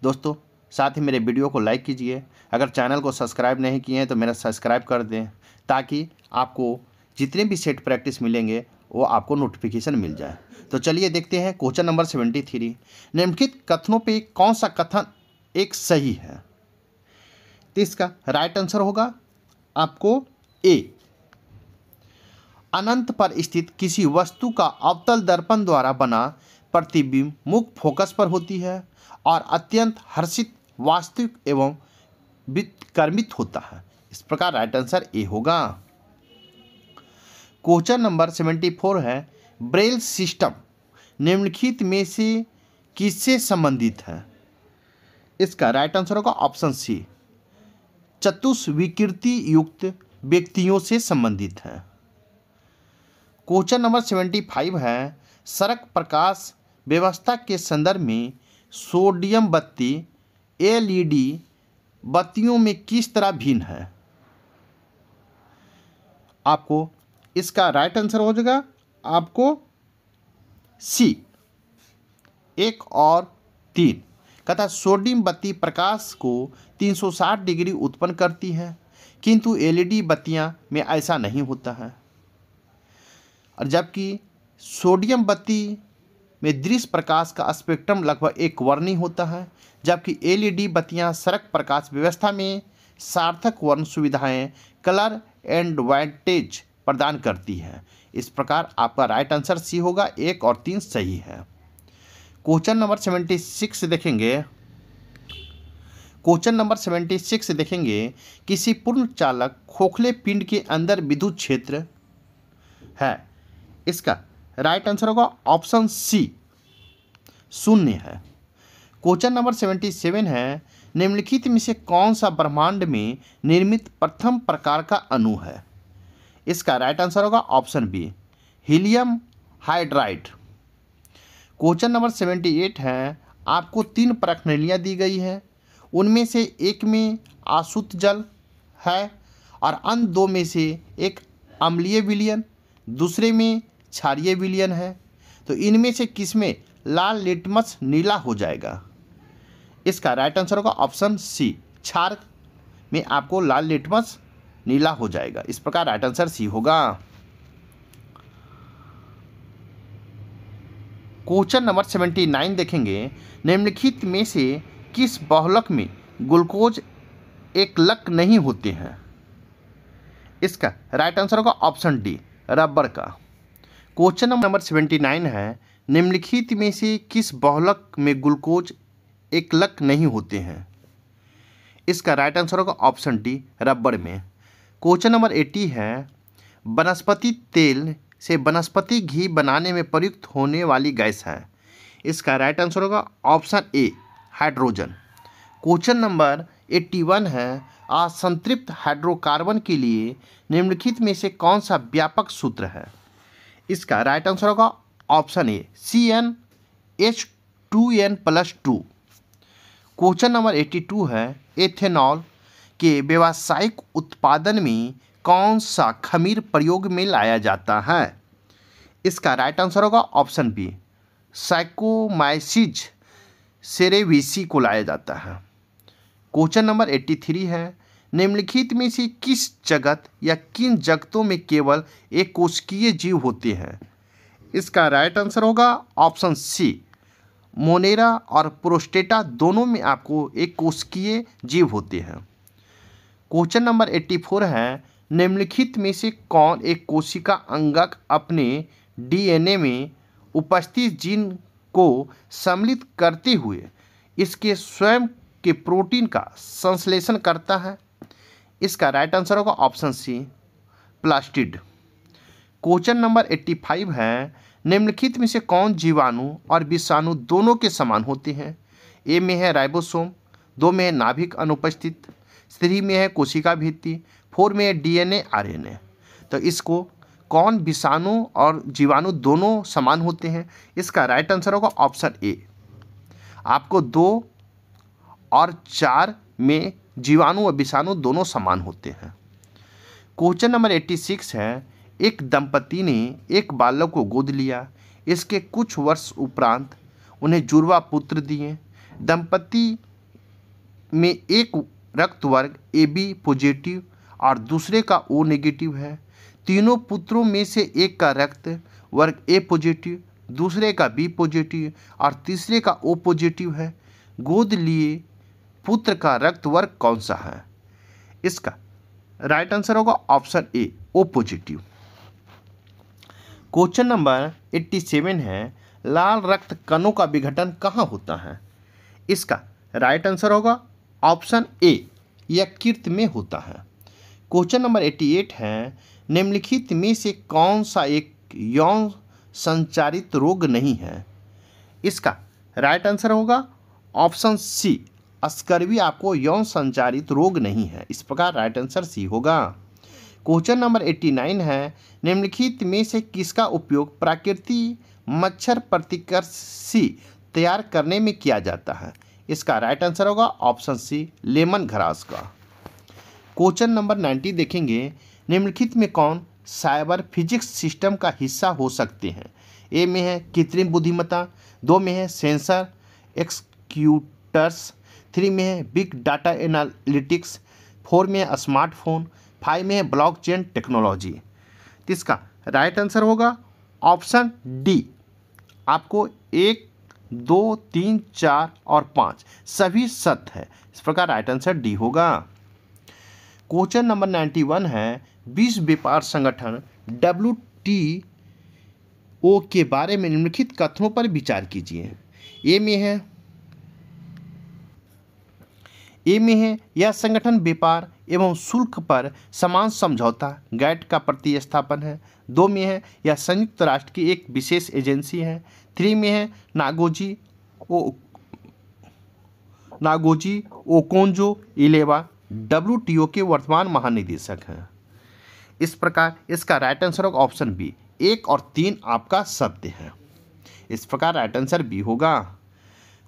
दोस्तों साथ ही मेरे वीडियो को लाइक कीजिए। अगर चैनल को सब्सक्राइब नहीं किए हैं तो मेरा सब्सक्राइब कर दें ताकि आपको जितने भी सेट प्रैक्टिस मिलेंगे वो आपको नोटिफिकेशन मिल जाए। तो चलिए देखते हैं क्वेश्चन नंबर 73। निम्नलिखित कथनों पे कौन सा कथन एक सही है? तो इसका राइट आंसर होगा आपको ए। अनंत पर स्थित किसी वस्तु का अवतल दर्पण द्वारा बना प्रतिबिंब मुख्य फोकस पर होती है और अत्यंत हर्षित, वास्तविक एवं विकर्मित होता है। इस प्रकार राइट आंसर ए होगा। क्वेश्चन नंबर 74 है, ब्रेल सिस्टम निम्नलिखित में से किससे संबंधित है? इसका राइट आंसर होगा ऑप्शन सी, चतुष्विकृति युक्त व्यक्तियों से संबंधित है। क्वेश्चन नंबर 75 है, सड़क प्रकाश व्यवस्था के संदर्भ में सोडियम बत्ती एलईडी बत्तियों में किस तरह भिन्न है? आपको इसका राइट आंसर हो जाएगा आपको सी, 1 और 3। कहता है सोडियम बत्ती प्रकाश को 360 डिग्री उत्पन्न करती है, किंतु एलईडी बत्तियां में ऐसा नहीं होता है। और जबकि सोडियम बत्ती में दृश्य प्रकाश का स्पेक्ट्रम लगभग एक वर्णी होता है, जबकि एलईडी बत्तियां सड़क प्रकाश व्यवस्था में सार्थक वर्ण सुविधाएं कलर एंड वाइटेज प्रदान करती है। इस प्रकार आपका राइट आंसर सी होगा, 1 और 3 सही है। क्वेश्चन नंबर 76 देखेंगे। क्वेश्चन नंबर 76 देखेंगे, किसी पूर्ण चालक खोखले पिंड के अंदर विद्युत क्षेत्र है। इसका राइट आंसर होगा ऑप्शन सी, 0 है। क्वेश्चन नंबर 77 है, निम्नलिखित में से कौन सा ब्रह्मांड में निर्मित प्रथम प्रकार का अणु है? इसका राइट आंसर होगा option B, helium hydride. Question number 78 है, आपको 3 प्रश्नावलियाँ दी गई है, उनमें से एक में आसुत जल है और अन्य 2 में से एक अम्लीय विलयन, दूसरे में क्षारीय विलयन है। तो इनमें से किसमें लाल लिटमस नीला हो जाएगा? इसका राइट आंसर होगा ऑप्शन सी, क्षार में आपको लाल लिटमस नीला हो जाएगा। इस प्रकार राइट आंसर सी होगा। क्वेश्चन नंबर 79 देखेंगे, निम्नलिखित में से किस बहुलक में ग्लूकोज एकलक नहीं होते हैं? इसका राइट आंसर होगा ऑप्शन डी, रबर का। क्वेश्चन नंबर 79 है, निम्नलिखित में से किस बहुलक में ग्लूकोज एकलक नहीं होते हैं? इसका राइट आंसर होगा ऑप्शन डी, रबर में। क्वेश्चन नंबर 80 है, वनस्पति तेल से वनस्पति घी बनाने में प्रयुक्त होने वाली गैस है। इसका राइट आंसर होगा ऑप्शन ए, हाइड्रोजन। क्वेश्चन नंबर 81 है, असंतृप्त हाइड्रोकार्बन के लिए निम्नलिखित में से कौन सा व्यापक सूत्र है? इसका राइट आंसर होगा ऑप्शन ए, CnH2n+2। क्वेश्चन नंबर 82 है, एथेनॉल के व्यावसायिक उत्पादन में कौन सा खमीर प्रयोग में लाया जाता है? इसका राइट आंसर होगा ऑप्शन बी, साइकोमाइसिस सेरेविसी को लाया जाता है। क्वेश्चन नंबर 83 है, निम्नलिखित में से किस जगत या किन जगतों में केवल एक कोशिकीय जीव होते हैं? इसका राइट आंसर होगा ऑप्शन सी, मोनेरा और प्रोस्टेटा दोनों में आपको एक कोशिकीय जीव होते हैं। क्वेश्चन नंबर 84 है, निम्नलिखित में से कौन एक कोशिका अंगक अपने डीएनए में उपस्थित जीन को सम्मिलित करते हुए इसके स्वयं के प्रोटीन का संश्लेषण करता है? इसका राइट आंसर होगा option C, plastid. Question number 85 है, निम्नलिखित में से कौन जीवाणु और विषाणु दोनों के समान होते हैं? ए में है राइबोसोम, 2 में है नाभिक अनुपस्थित, 3 में है कोशिका भित्ति, 4 में है डीएनए आरएनए। तो इसको कौन विषाणु और जीवाणु दोनों समान होते हैं? इसका राइट आंसर होगा ऑप्शन ए, आपको 2 और 4 में जीवाणु और विषाणु दोनों समान होते हैं। क्वेश्चन नंबर 86 है, एक दंपति ने एक बालक को गोद लिया, इसके कुछ वर्ष उपरांत उन्हें जुड़वा पुत्र दिए। दंपति में एक रक्त वर्ग AB पॉजिटिव और दूसरे का O नेगेटिव है, तीनों पुत्रों में से एक का रक्त वर्ग ए पॉजिटिव, दूसरे का बी पॉजिटिव और तीसरे का ओ पॉजिटिव है। गोद लिए पुत्र का रक्त वर्ग कौन सा है? इसका राइट आंसर होगा option A, O positive. Question number 87 है, लाल रक्त कणों का विघटन कहाँ होता है? इसका राइट आंसर होगा ऑप्शन ए, यकृत में होता है। क्वेश्चन नंबर 88 है, निम्नलिखित में से कौन सा एक यौन संचारित रोग नहीं है? इसका राइट आंसर होगा ऑप्शन सी, स्कर्वी आपको यौन संचारित रोग नहीं है। इस प्रकार राइट आंसर सी होगा। क्वेश्चन नंबर 89 है, निम्नलिखित में से किसका उपयोग प्राकृतिक मच्छर प्रतिकर्षी तैयार करने में किया जाता है? इसका राइट आंसर होगा ऑप्शन सी, लेमन ग्रास का। क्वेश्चन नंबर 90 देखेंगे, निम्नलिखित में कौन साइबर फिजिक्स सिस्टम का हिस्सा हो सकते हैं? ए में है कृत्रिम बुद्धिमत्ता, 2 में है सेंसर एक्सक्यूटर्स, 3 में है बिग डाटा एनालिटिक्स, 4 में है स्मार्टफोन, 5 में है ब्लॉकचेन टेक्नोलॉजी। तो इसका राइट आंसर होगा ऑप्शन डी, आपको 1, 2, 3, 4 और 5 सभी सत्य है। इस प्रकार राइट आंसर डी होगा। क्वेश्चन नंबर 91 है, विश्व व्यापार संगठन WTO के बारे में निम्नलिखित कथनों पर विचार कीजिए। ए में है यह संगठन व्यापार एवं शुल्क पर समान समझौता गैट का प्रतिस्थापन है। 2 में है यह संयुक्त राष्ट्र की एक विशेष एजेंसी है। 3 में है नागोजी ओकोंजो-इलेवा WTO के वर्तमान महानिदेशक हैं। इस प्रकार इसका राइट आंसर होगा ऑप्शन बी, 1 और 3 आपका सत्य है। इस प्रकार राइट आंसर बी होगा।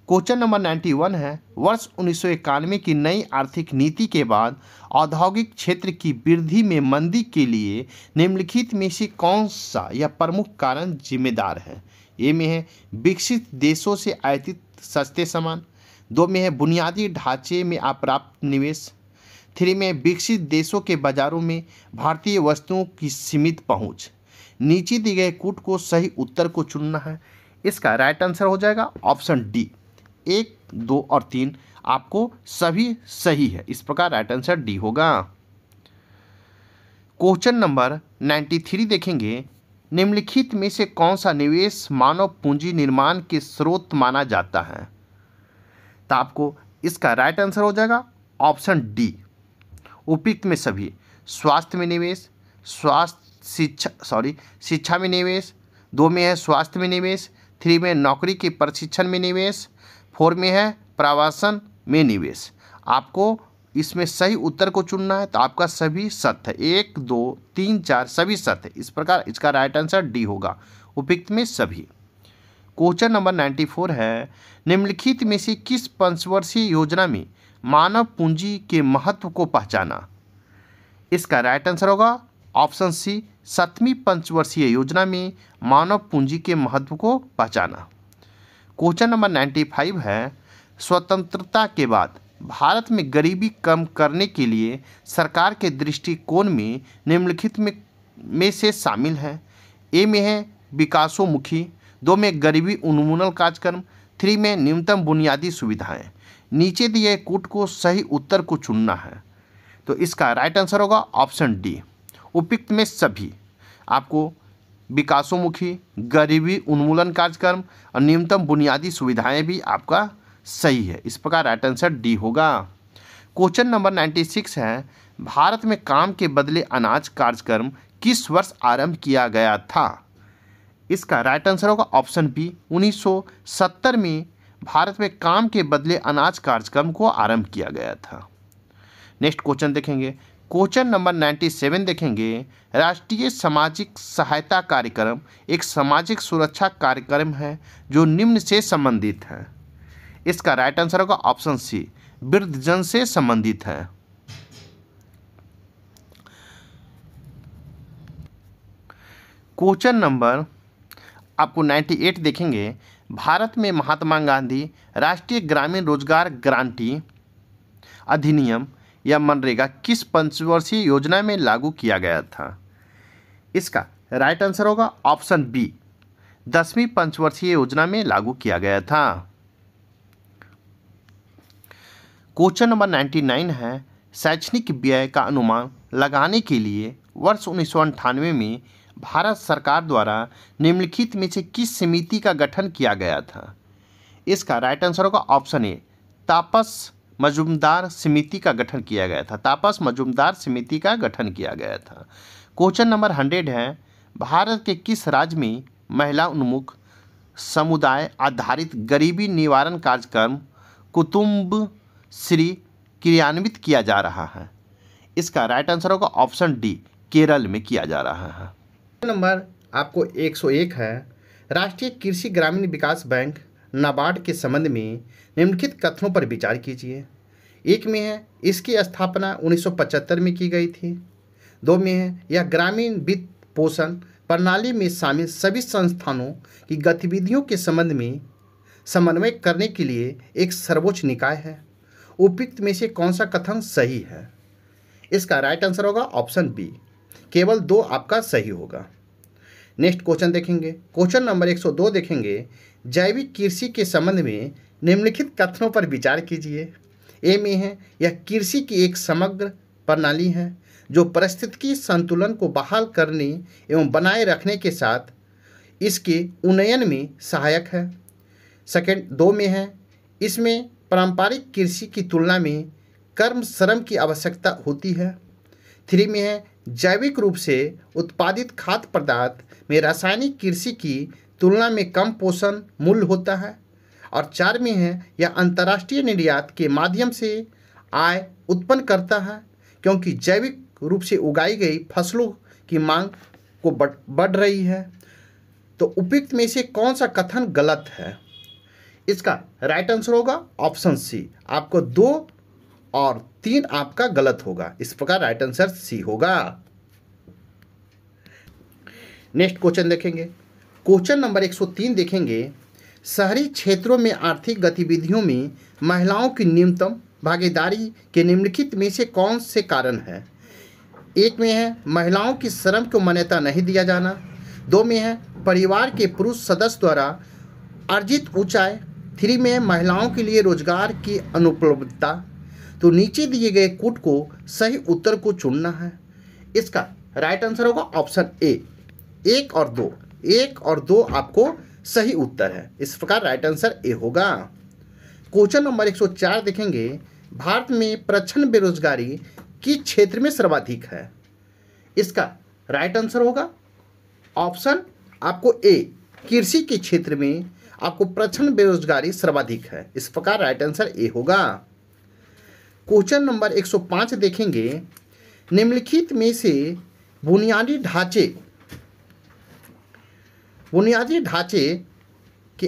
क्वेश्चन नंबर 91 है, वर्ष 1991 की नई आर्थिक नीति के बाद औद्योगिक क्षेत्र की वृद्धि में मंदी के लिए निम्नलिखित में से कौन सा यह प्रमुख कारण जिम्मेदार है? ए में है विकसित देशों से आयातित सस्ते सामान, 2 में है बुनियादी ढांचे में अपर्याप्त निवेश, 3 में विकसित देशों के बाजारों में भारतीय वस्तुओं की सीमित पहुंच। नीचे दिए गए कूट को सही उत्तर को चुनना है। इसका राइट आंसर हो जाएगा ऑप्शन डी, 1, 2 और 3 आपको सभी सही है। इस प्रकार राइट आंसर डी होगा। क्वेश्चन नंबर 93 देखेंगे, निम्नलिखित में से कौन सा निवेश मानव पूंजी निर्माण के स्रोत माना जाता है? तो आपको इसका राइट आंसर हो जाएगा ऑप्शन डी, उपयुक्त में सभी। स्वास्थ्य में निवेश, शिक्षा में निवेश, 2 में है स्वास्थ्य में निवेश, 3 में नौकरी के प्रशिक्षण में निवेश, 4 में है प्रवासन में निवेश। आपको इसमें सही उत्तर को चुनना है। तो आपका सभी सत्य है, 1, 2, 3, 4 सभी सत्य है। इस प्रकार इसका राइट आंसर डी होगा, उपयुक्त में सभी। क्वेश्चन नंबर 94 है, निम्नलिखित में से किस पंचवर्षीय योजना में मानव पूंजी के महत्व को पहचाना? इसका राइट आंसर होगा ऑप्शन सी, 7वीं पंचवर्षीय योजना में मानव पूंजी के महत्व को पहचाना। क्वेश्चन नंबर 95 है, स्वतंत्रता के बाद भारत में गरीबी कम करने के लिए सरकार के दृष्टिकोण में निम्नलिखित में से शामिल है? ए में है विकासोन्मुखी, 2 में गरीबी उन्मूलन कार्यक्रम, 3 में न्यूनतम बुनियादी सुविधाएं। नीचे दिए कूट को सही उत्तर को चुनना है। तो इसका राइट आंसर होगा ऑप्शन डी, उपयुक्त में सभी। आपको विकासोन्मुखी, गरीबी उन्मूलन कार्यक्रम और न्यूनतम बुनियादी सुविधाएं भी आपका सही है। इस प्रकार राइट आंसर डी होगा। क्वेश्चन नंबर 96 है, भारत में काम के बदले अनाज कार्यक्रम किस वर्ष आरंभ किया गया था? इसका राइट आंसर होगा ऑप्शन बी, 1970 में भारत में काम के बदले अनाज कार्यक्रम को आरंभ किया गया था। नेक्स्ट क्वेश्चन देखेंगे, क्वेश्चन नंबर 97 देखेंगे, राष्ट्रीय सामाजिक सहायता कार्यक्रम एक सामाजिक सुरक्षा कार्यक्रम है जो निम्न से संबंधित है। इसका राइट आंसर होगा ऑप्शन सी, वृद्धजन से संबंधित है। क्वेश्चन नंबर आपको 98 देखेंगे, भारत में महात्मा गांधी राष्ट्रीय ग्रामीण रोजगार गारंटी अधिनियम या मनरेगा किस पंचवर्षीय योजना में लागू किया गया था? इसका राइट आंसर होगा ऑप्शन बी, 10वीं पंचवर्षीय योजना में लागू किया गया था। क्वेश्चन नंबर 99 है, शैक्षणिक व्यय का अनुमान लगाने के लिए वर्ष 1998 में भारत सरकार द्वारा निम्नलिखित में से किस समिति का गठन किया गया था? इसका राइट आंसर होगा ऑप्शन ए, तापस मजूमदार समिति का गठन किया गया था। तापस मजूमदार समिति का गठन किया गया था। क्वेश्चन नंबर 100 है, भारत के किस राज्य में महिला उन्मुख समुदाय आधारित गरीबी निवारण कार्यक्रम कुटुंबश्री क्रियान्वित किया जा रहा है? इसका राइट आंसर होगा ऑप्शन डी, केरल में किया जा रहा है। नंबर आपको 101 है, राष्ट्रीय कृषि ग्रामीण विकास बैंक नाबार्ड के संबंध में निम्नलिखित कथनों पर विचार कीजिए। एक में है, इसकी स्थापना 1975 में की गई थी। 2 में है, यह ग्रामीण वित्त पोषण प्रणाली में शामिल सभी संस्थानों की गतिविधियों के संबंध में समन्वय करने के लिए एक सर्वोच्च निकाय है। उपयुक्त में से कौन सा कथन सही है? इसका राइट आंसर होगा ऑप्शन बी, केवल 2 आपका सही होगा। नेक्स्ट क्वेश्चन देखेंगे, क्वेश्चन नंबर 102 देखेंगे, जैविक कृषि के संबंध में निम्नलिखित कथनों पर विचार कीजिए। ए में है, यह कृषि की एक समग्र प्रणाली है जो पारिस्थितिकी संतुलन को बहाल करने एवं बनाए रखने के साथ इसके उन्नयन में सहायक है। सेकंड 2 में है, इसमें पारंपरिक कृषि की तुलना में कर्म श्रम की आवश्यकता होती है। 3 में है, जैविक रूप से उत्पादित खाद्य पदार्थ में रासायनिक कृषि की तुलना में कम पोषण मूल्य होता है। और 4 में है, यह अंतर्राष्ट्रीय निर्यात के माध्यम से आय उत्पन्न करता है क्योंकि जैविक रूप से उगाई गई फसलों की मांग को बढ़ रही है। तो उपयुक्त में से कौन सा कथन गलत है? इसका राइट आंसर होगा ऑप्शन सी, आपको 2 और 3 आपका गलत होगा। इस प्रकार राइट आंसर सी होगा। नेक्स्ट क्वेश्चन देखेंगे, क्वेश्चन नंबर 103 देखेंगे, शहरी क्षेत्रों में आर्थिक गतिविधियों में महिलाओं की न्यूनतम भागीदारी के निम्नलिखित में से कौन से कारण है? 1 में है, महिलाओं की श्रम को मान्यता नहीं दिया जाना। 2 में है, परिवार के पुरुष सदस्य द्वारा अर्जित ऊंचाई। 3 में है, महिलाओं के लिए रोजगार की अनुपलब्धता। तो नीचे दिए गए कूट को सही उत्तर को चुनना है। इसका राइट आंसर होगा ऑप्शन ए, 1 और 2। 1 और 2 आपको सही उत्तर है। इस प्रकार राइट आंसर ए होगा। क्वेश्चन नंबर 104 देखेंगे, भारत में प्रच्छन्न बेरोजगारी किस क्षेत्र में सर्वाधिक है? इसका राइट आंसर होगा ऑप्शन आपको ए, कृषि के क्षेत्र में आपको प्रच्छन्न बेरोजगारी सर्वाधिक है। इस प्रकार राइट आंसर ए होगा। क्वेश्चन नंबर 105 देखेंगे, निम्नलिखित में से बुनियादी ढांचे की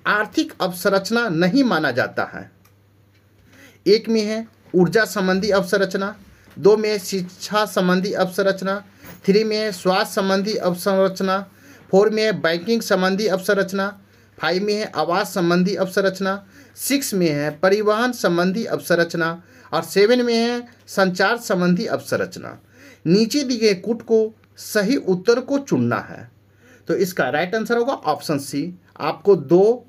आर्थिक अवसंरचना नहीं माना जाता है। 1 में है, ऊर्जा संबंधी अवसंरचना। 2 में है, शिक्षा संबंधी अवसंरचना। 3 में है, स्वास्थ्य संबंधी अवसंरचना। 4 में है, बैंकिंग संबंधी अवसंरचना। 5 में है, आवास संबंधी अवसंरचना। 6 में है, परिवहन संबंधी अवसंरचना। और 7 में है, संचार संबंधी अवसंरचना। नीचे दिए गए कूट को सही उत्तर को चुनना है। तो इसका राइट आंसर होगा ऑप्शन सी, आपको 2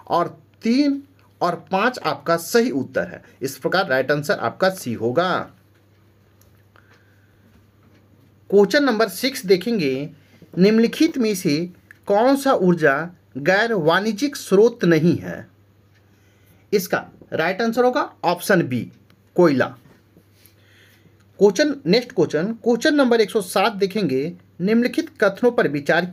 और 3 और 5 आपका सही उत्तर है। इस प्रकार राइट आंसर आपका सी होगा। क्वेश्चन नंबर 6 देखेंगे, निम्नलिखित में से कौन सा ऊर्जा गैर वाणिज्यिक स्रोत नहीं है? इसका राइट आंसर होगा ऑप्शन बी, कोयला। नेक्स्ट क्वेश्चन नंबर 107 देखेंगे, निम्नलिखित कथनों पर विचार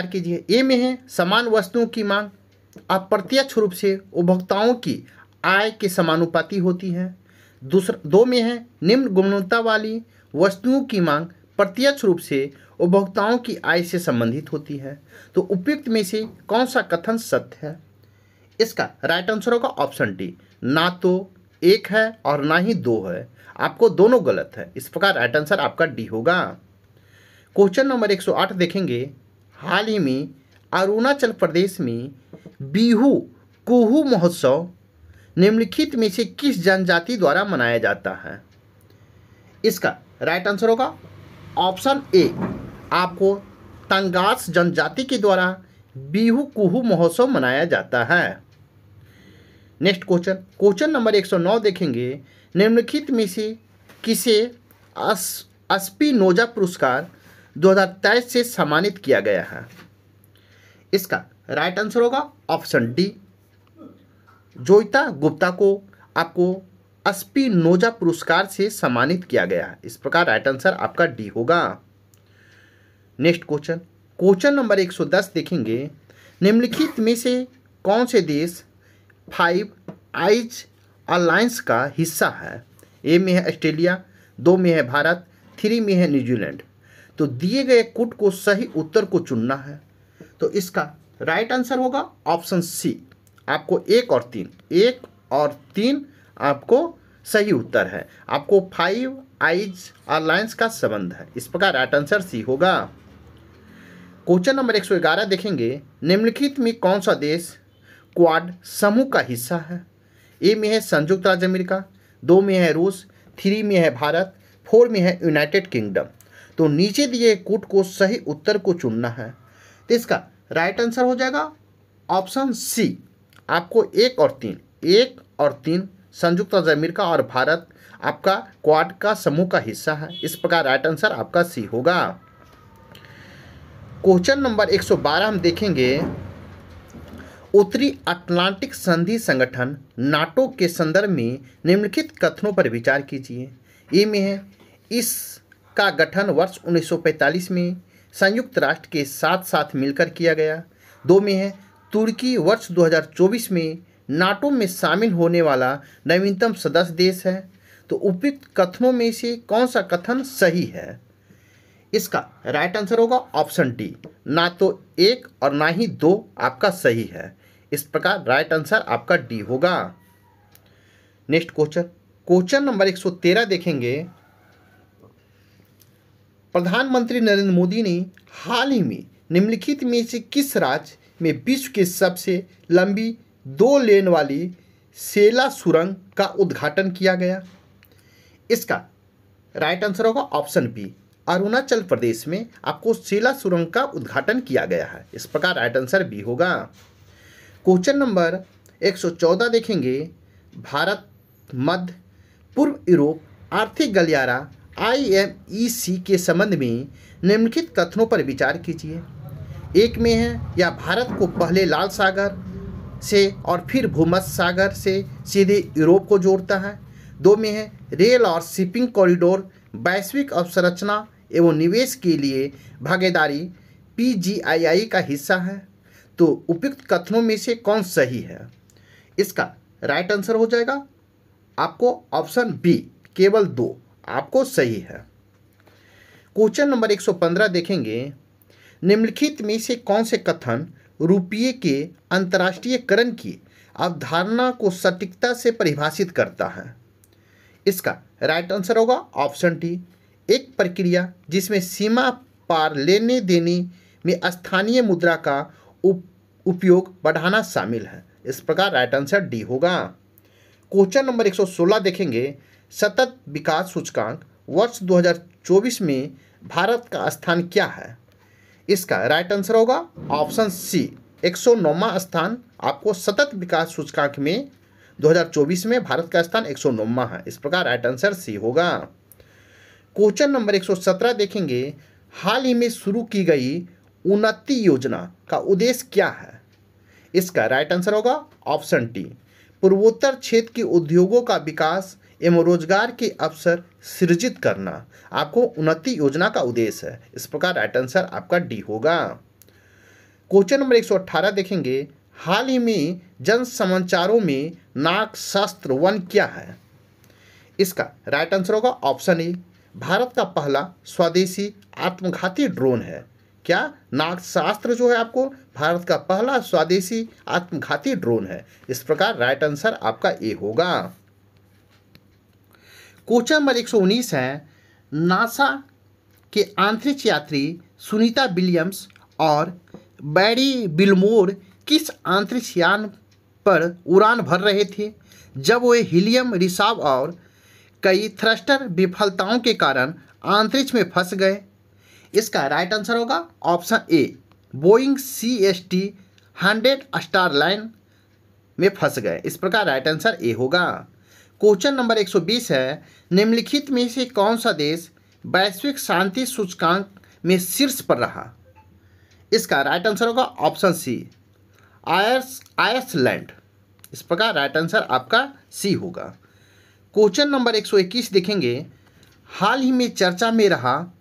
कीजिए। ए में है, समान वस्तुओं की मांग अप्रत्यक्ष रूप से उपभोक्ताओं की आय के समानुपाती होती है। 2 में है, निम्न गुणवत्ता वाली वस्तुओं की मांग प्रत्यक्ष रूप से उपभोक्ताओं की आय से संबंधित होती है। तो उपयुक्त में से कौन सा कथन सत्य है? इसका राइट आंसर होगा ऑप्शन डी, ना तो 1 है और ना ही 2 है। आपको दोनों गलत है। इस प्रकार राइट आंसर आपका डी होगा। क्वेश्चन नंबर 108 देखेंगे, हाल ही में अरुणाचल प्रदेश में बिहू कुहू महोत्सव निम्नलिखित में से किस जनजाति द्वारा मनाया जाता है? इसका राइट आंसर होगा ऑप्शन ए, आपको तंगास जनजाति के द्वारा बिहू कुहू महोत्सव मनाया जाता है। नेक्स्ट क्वेश्चन, क्वेश्चन नंबर 109 देखेंगे, निम्नलिखित में से किसे स्पिनोजा पुरस्कार 2023 से सम्मानित किया गया है? इसका राइट आंसर होगा ऑप्शन डी, जोइता गुप्ता को आपको स्पिनोजा पुरस्कार से सम्मानित किया गया है। इस प्रकार राइट आंसर आपका डी होगा। नेक्स्ट क्वेश्चन, क्वेश्चन नंबर 110 देखेंगे, निम्नलिखित में से कौन से देश फाइव आइज अलायंस का हिस्सा है? ए में है ऑस्ट्रेलिया, 2 में है भारत, 3 में है न्यूजीलैंड। तो दिए गए कुट को सही उत्तर को चुनना है। तो इसका राइट आंसर होगा ऑप्शन सी, आपको 1 और 3 आपको सही उत्तर है। आपको फाइव आइज अलायंस का संबंध है। इस प्रकार राइट आंसर सी होगा। क्वेश्चन नंबर 111 देखेंगे, निम्नलिखित में कौन सा देश क्वाड समूह का हिस्सा है? ए में है संयुक्त राज्य अमेरिका, 2 में है रूस, 3 में है भारत, 4 में है यूनाइटेड किंगडम। तो नीचे दिए कूट को सही उत्तर को चुनना है। तो इसका राइट आंसर हो जाएगा ऑप्शन सी, आपको 1 और 3 संयुक्त राज्य अमेरिका और भारत आपका क्वाड का समूह का हिस्सा है। इस प्रकार राइट आंसर आपका सी होगा। क्वेश्चन नंबर 112 हम देखेंगे, उत्तरी अटलांटिक संधि संगठन नाटो के संदर्भ में निम्नलिखित कथनों पर विचार कीजिए। ए में है इसका गठन वर्ष 1945 में संयुक्त राष्ट्र के साथ मिलकर किया गया। 2 में है तुर्की वर्ष 2024 में नाटो में शामिल होने वाला नवीनतम सदस्य देश है। तो उपयुक्त कथनों में से कौन सा कथन सही है? इसका राइट आंसर होगा ऑप्शन डी, ना तो 1 और ना ही 2 आपका सही है। इस प्रकार राइट आंसर आपका डी होगा। नेक्स्ट क्वेश्चन, क्वेश्चन नंबर 113 देखेंगे, प्रधानमंत्री नरेंद्र मोदी ने हाल ही में निम्नलिखित में से किस राज्य में विश्व के सबसे लंबी 2 लेन वाली सेला सुरंग का उद्घाटन किया गया? इसका राइट आंसर होगा ऑप्शन बी, अरुणाचल प्रदेश में आपको सेला सुरंग का उद्घाटन किया गया है। इस प्रकार राइट आंसर बी होगा। क्वेश्चन नंबर 114 देखेंगे, भारत मध्य पूर्व यूरोप आर्थिक गलियारा IMEC के संबंध में निम्नलिखित कथनों पर विचार कीजिए। 1 में है या भारत को पहले लाल सागर से और फिर भूमध्य सागर से सीधे यूरोप को जोड़ता है। 2 में है रेल और शिपिंग कॉरिडोर वैश्विक अवसंरचना एवं निवेश के लिए भागीदारी PGII का हिस्सा है। तो उपयुक्त कथनों में से कौन सही है? इसका राइट आंसर हो जाएगा आपको ऑप्शन बी, केवल 2 आपको सही है। क्वेश्चन नंबर 115 देखेंगे, निम्नलिखित में से कौन से कथन रुपये के अंतर्राष्ट्रीयकरण की अवधारणा को सटीकता से परिभाषित करता है? इसका राइट आंसर होगा ऑप्शन डी, एक प्रक्रिया जिसमें सीमा पार लेने देने में स्थानीय मुद्रा का उपयोग बढ़ाना शामिल है। इस प्रकार राइट आंसर डी होगा। क्वेश्चन नंबर 116 देखेंगे, सतत विकास सूचकांक वर्ष 2024 में भारत का स्थान क्या है? इसका राइट आंसर होगा ऑप्शन सी, 109वां स्थान आपको सतत विकास सूचकांक में 2024 में भारत का स्थान 109वां है। इस प्रकार राइट आंसर सी होगा। क्वेश्चन नंबर 117 देखेंगे, हाल ही में शुरू की गई उन्नति योजना का उद्देश्य क्या है? इसका राइट आंसर होगा ऑप्शन डी, पूर्वोत्तर क्षेत्र के उद्योगों का विकास एवं रोजगार के अवसर सृजित करना आपको उन्नति योजना का उद्देश्य है। इस प्रकार राइट आंसर आपका डी होगा। क्वेश्चन नंबर 118 देखेंगे, हाल ही में जन समाचारों में नागशास्त्र 1 क्या है? इसका राइट आंसर होगा ऑप्शन ए, भारत का पहला स्वदेशी आत्मघाती ड्रोन है। क्या नागशास्त्र जो है आपको भारत का पहला स्वदेशी आत्मघाती ड्रोन है। इस प्रकार राइट आंसर आपका ए होगा। क्वेश्चन नंबर 119 है, नासा के अंतरिक्ष यात्री सुनीता विलियम्स और बैरी विल्मोर किस अंतरिक्ष यान पर उड़ान भर रहे थे जब वे हीलियम रिसाव और कई थ्रस्टर विफलताओं के कारण अंतरिक्ष में फंस गए। इसका राइट आंसर होगा ऑप्शन ए, बोइंग CST-100 स्टारलाइन में फंस गए। इस प्रकार राइट आंसर ए होगा। क्वेश्चन नंबर 120 है, निम्नलिखित में से कौन सा देश वैश्विक शांति सूचकांक में शीर्ष पर रहा? इसका राइट आंसर होगा ऑप्शन सी, आयरलैंड। इस प्रकार राइट आंसर आपका सी होगा। क्वेश्चन नंबर 121 देखेंगे, हाल ही में चर्चा में रहा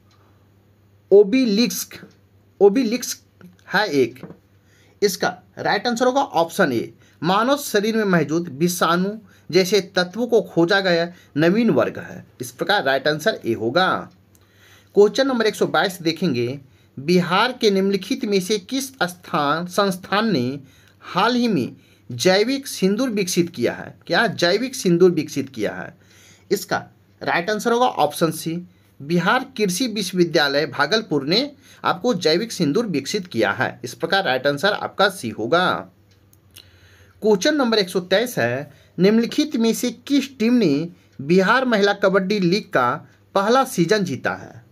ओबेलिस्क है एक। इसका राइट आंसर होगा ऑप्शन ए, मानव शरीर में मौजूद विषाणु जैसे तत्वों को खोजा गया नवीन वर्ग है। इस प्रकार राइट आंसर ए होगा। क्वेश्चन नंबर 122 देखेंगे, बिहार के निम्नलिखित में से किस संस्थान ने हाल ही में जैविक सिंदूर विकसित किया है? क्या जैविक सिंदूर विकसित किया है? इसका राइट आंसर होगा ऑप्शन सी, बिहार कृषि विश्वविद्यालय भागलपुर ने आपको जैविक सिंदूर विकसित किया है। इस प्रकार राइट आंसर आपका सी होगा। क्वेश्चन नंबर 123 है, निम्नलिखित में से किस टीम ने बिहार महिला कबड्डी लीग का पहला सीजन जीता है?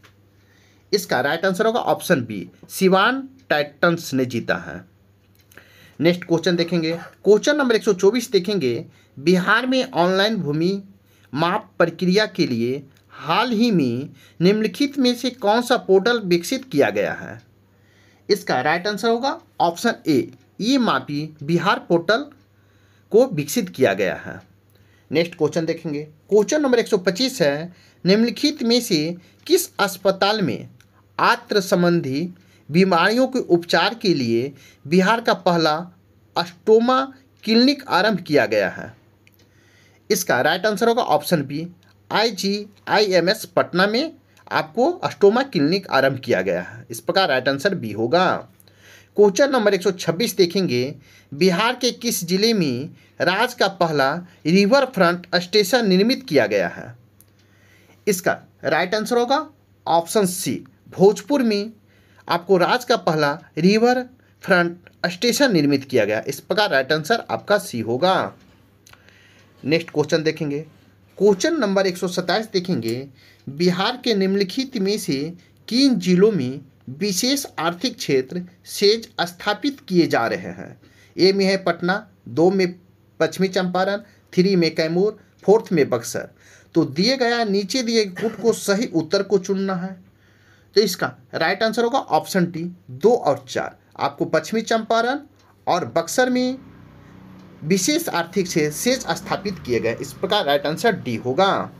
इसका राइट आंसर होगा ऑप्शन बी, सिवान टाइटंस ने जीता है। नेक्स्ट क्वेश्चन देखेंगे, क्वेश्चन नंबर 124 देखेंगे, बिहार में ऑनलाइन भूमि माप प्रक्रिया के लिए हाल ही में निम्नलिखित में से कौन सा पोर्टल विकसित किया गया है? इसका राइट आंसर होगा ऑप्शन ए, ई मापी बिहार पोर्टल को विकसित किया गया है। नेक्स्ट क्वेश्चन देखेंगे, क्वेश्चन नंबर 125 है, निम्नलिखित में से किस अस्पताल में आंत्र संबंधी बीमारियों के उपचार के लिए बिहार का पहला स्टोमा क्लिनिक आरंभ किया गया है? इसका राइट आंसर होगा ऑप्शन बी, IGIMS पटना में आपको स्टोमा क्लिनिक आरंभ किया गया है। इस प्रकार राइट आंसर बी होगा। क्वेश्चन नंबर 126 देखेंगे, बिहार के किस जिले में राज्य का पहला रिवर फ्रंट स्टेशन निर्मित किया गया है? इसका राइट आंसर होगा ऑप्शन सी, भोजपुर में आपको राज्य का पहला रिवर फ्रंट स्टेशन निर्मित किया गया। इस प्रकार राइट आंसर आपका सी होगा। नेक्स्ट क्वेश्चन देखेंगे, क्वेश्चन नंबर 127 देखेंगे, बिहार के निम्नलिखित में से किन जिलों में विशेष आर्थिक क्षेत्र सेज स्थापित किए जा रहे हैं? ए में है पटना, 2 में पश्चिमी चंपारण, 3 में कैमूर, 4th में बक्सर। तो दिए गया नीचे दिए गुट को सही उत्तर को चुनना है। तो इसका राइट आंसर होगा ऑप्शन डी, 2 और 4। आपको पश्चिमी चंपारण और बक्सर में विशेष आर्थिक क्षेत्र सेज स्थापित किए गए। इस प्रकार राइट आंसर डी होगा।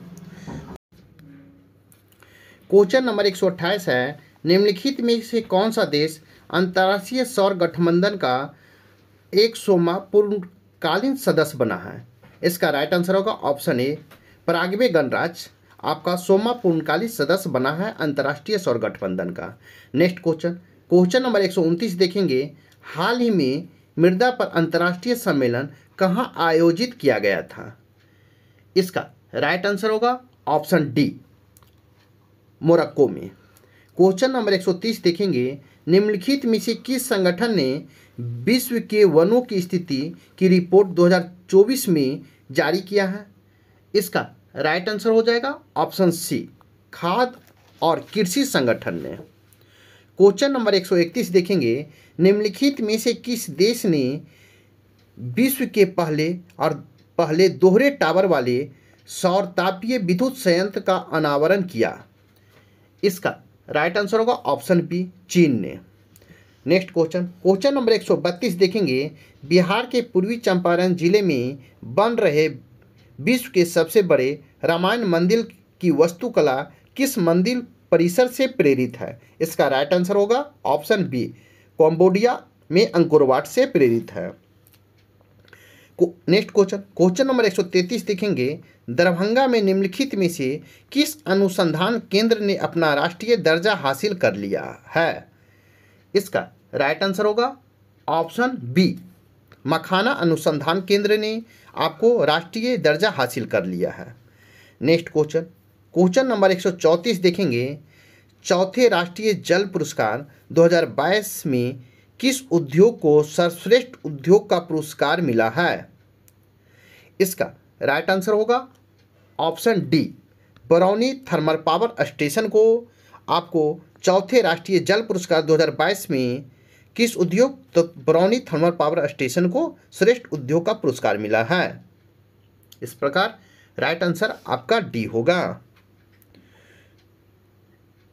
क्वेश्चन नंबर 128 है, निम्नलिखित में से कौन सा देश अंतर्राष्ट्रीय सौर गठबंधन का 100वां पूर्णकालीन सदस्य बना है? इसका राइट आंसर होगा ऑप्शन ए, पराग्वे गणराज्य आपका 100वां पूर्णकालीन सदस्य बना है अंतर्राष्ट्रीय सौर गठबंधन का। नेक्स्ट क्वेश्चन नंबर 129 देखेंगे, हाल ही में मृदा पर अंतर्राष्ट्रीय सम्मेलन कहाँ आयोजित किया गया था? इसका राइट आंसर होगा ऑप्शन डी, मोरक्को में। क्वेश्चन नंबर 130 देखेंगे, निम्नलिखित में से किस संगठन ने विश्व के वनों की स्थिति की रिपोर्ट 2024 में जारी किया है? इसका राइट आंसर हो जाएगा ऑप्शन सी, खाद्य और कृषि संगठन ने। क्वेश्चन नंबर 131 देखेंगे, निम्नलिखित में से किस देश ने विश्व के पहले दोहरे टावर वाले सौर तापीय विद्युत संयंत्र का अनावरण किया? इसका राइट आंसर होगा ऑप्शन बी, चीन ने। नेक्स्ट क्वेश्चन नंबर 132 देखेंगे, बिहार के पूर्वी चंपारण जिले में बन रहे विश्व के सबसे बड़े रामायण मंदिर की वास्तुकला किस मंदिर परिसर से प्रेरित है? इसका राइट आंसर होगा ऑप्शन बी, कंबोडिया में अंकोरवाट से प्रेरित है। नेक्स्ट क्वेश्चन नंबर 133 देखेंगे, दरभंगा में निम्नलिखित में से किस अनुसंधान केंद्र ने अपना राष्ट्रीय दर्जा हासिल कर लिया है? इसका राइट आंसर होगा ऑप्शन बी, मखाना अनुसंधान केंद्र ने आपको राष्ट्रीय दर्जा हासिल कर लिया है। नेक्स्ट क्वेश्चन नंबर 134 देखेंगे, चौथे राष्ट्रीय जल पुरस्कार 2022 में किस उद्योग को सर्वश्रेष्ठ उद्योग का पुरस्कार मिला है? इसका राइट आंसर होगा option D, Barauni thermal power station को आपको चौथे राष्ट्रीय जल पुरस्कार 2022 में किस उद्योग, तो बरौनी थर्मल पावर स्टेशन को श्रेष्ठ उद्योग का पुरस्कार मिला है। इस प्रकार राइट आंसर आपका डी होगा।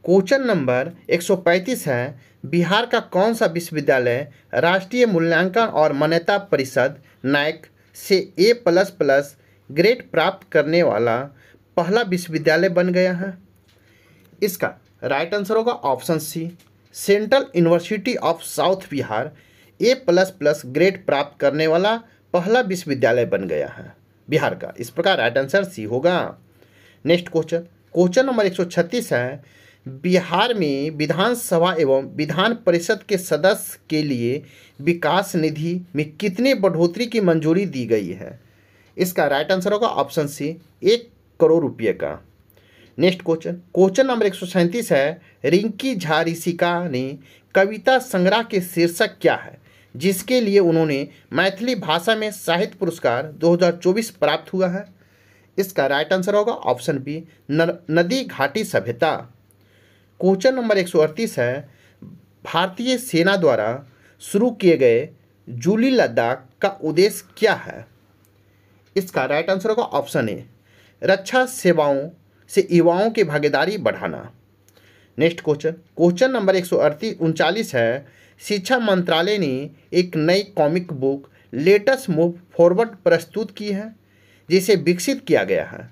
क्वेश्चन नंबर 135 है, बिहार का कौन सा विश्वविद्यालय राष्ट्रीय मूल्यांकन और मान्यता परिषद NAAC से A++ ग्रेड प्राप्त करने वाला पहला विश्वविद्यालय बन गया है। इसका राइट आंसर होगा option C, central university of south Bihar A++ grade प्राप्त करने वाला पहला विश्वविद्यालय बन गया है बिहार का। इस प्रकार राइट आंसर सी होगा। नेक्स्ट क्वेश्चन नंबर 136 है, बिहार में विधानसभा एवं विधान परिषद के सदस्य के लिए विकास निधि में कितने बढ़ोतरी की मंजूरी दी गई है। इसका राइट आंसर होगा ऑप्शन सी, 1 करोड़ रुपये का। नेक्स्ट क्वेश्चन नंबर 137 है, रिंकी झा ऋषिका ने कविता संग्रह के शीर्षक क्या है जिसके लिए उन्होंने मैथिली भाषा में साहित्य पुरस्कार 2024 प्राप्त हुआ है। इसका राइट आंसर होगा ऑप्शन बी, नदी घाटी सभ्यता। क्वेश्चन नंबर 138 है, भारतीय सेना द्वारा शुरू किए गए जूली लद्दाख का उद्देश्य क्या है। इसका राइट आंसर होगा ऑप्शन ए, रक्षा सेवाओं से युवाओं की भागीदारी बढ़ाना। नेक्स्ट क्वेश्चन नंबर 139 है, शिक्षा मंत्रालय ने एक नई comic book latest move forward प्रस्तुत की है जिसे विकसित किया गया है।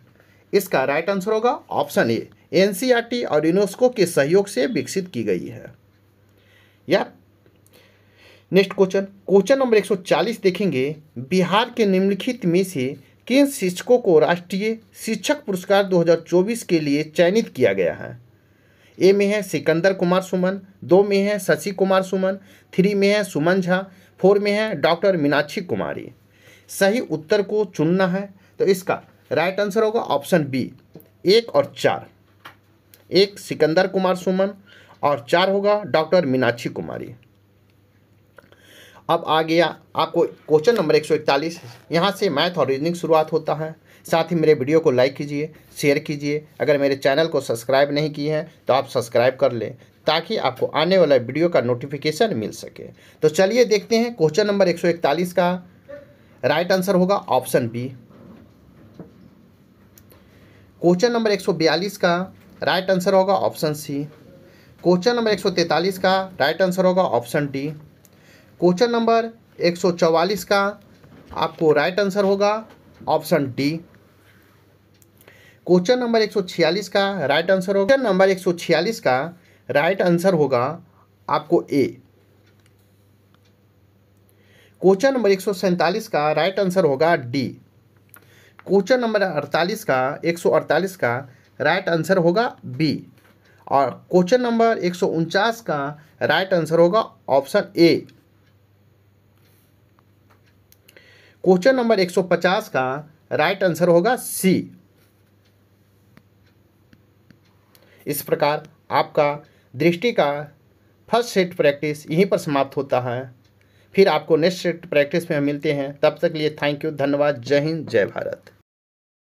इसका राइट आंसर होगा ऑप्शन ए, NCERT और यूनेस्को के सहयोग से विकसित की गई है। या नेक्स्ट क्वेश्चन नंबर 140 देखेंगे, बिहार के निम्नलिखित में से किन शिक्षकों को राष्ट्रीय शिक्षक पुरस्कार 2024 के लिए चयनित किया गया है। ए में है सिकंदर कुमार सुमन, 2 में है शशि कुमार सुमन, 3 में है सुमन झा, 4 में है डॉक्टर मीनाक्षी कुमारी। सही उत्तर को चुनना है, तो इसका राइट आंसर होगा ऑप्शन बी, 1 और 4। 1 सिकंदर कुमार सुमन और 4 होगा डॉक्टर मीनाक्षी कुमारी। अब आ गया आपको क्वेश्चन नंबर 141। यहाँ से मैथ और रीजनिंग शुरुआत होता है। साथ ही मेरे वीडियो को लाइक कीजिए, शेयर कीजिए। अगर मेरे चैनल को सब्सक्राइब नहीं किए हैं तो आप सब्सक्राइब कर लें ताकि आपको आने वाला वीडियो का नोटिफिकेशन मिल सके। तो चलिए देखते हैं क्वेश्चन नंबर 141 का राइट आंसर होगा ऑप्शन बी। क्वेश्चन नंबर 142 का राइट आंसर होगा ऑप्शन सी। क्वेश्चन नंबर 143 का राइट आंसर होगा ऑप्शन डी। क्वेश्चन नंबर 144 का आपको राइट आंसर होगा ऑप्शन डी। क्वेश्चन नंबर 146 का राइट आंसर होगा, नंबर 146 का राइट आंसर होगा आपको ए। क्वेश्चन नंबर 147 का राइट आंसर होगा डी। क्वेश्चन नंबर 148 का राइट आंसर होगा बी। और क्वेश्चन नंबर 149 का राइट आंसर होगा ऑप्शन ए। क्वेश्चन नंबर 150 का राइट आंसर होगा सी। इस प्रकार आपका दृष्टि का फर्स्ट सेट प्रैक्टिस यहीं पर समाप्त होता है। फिर आपको नेक्स्ट सेट प्रैक्टिस में मिलते हैं। तब तक के लिए थैंक यू, धन्यवाद। जय हिंद, जय भारत।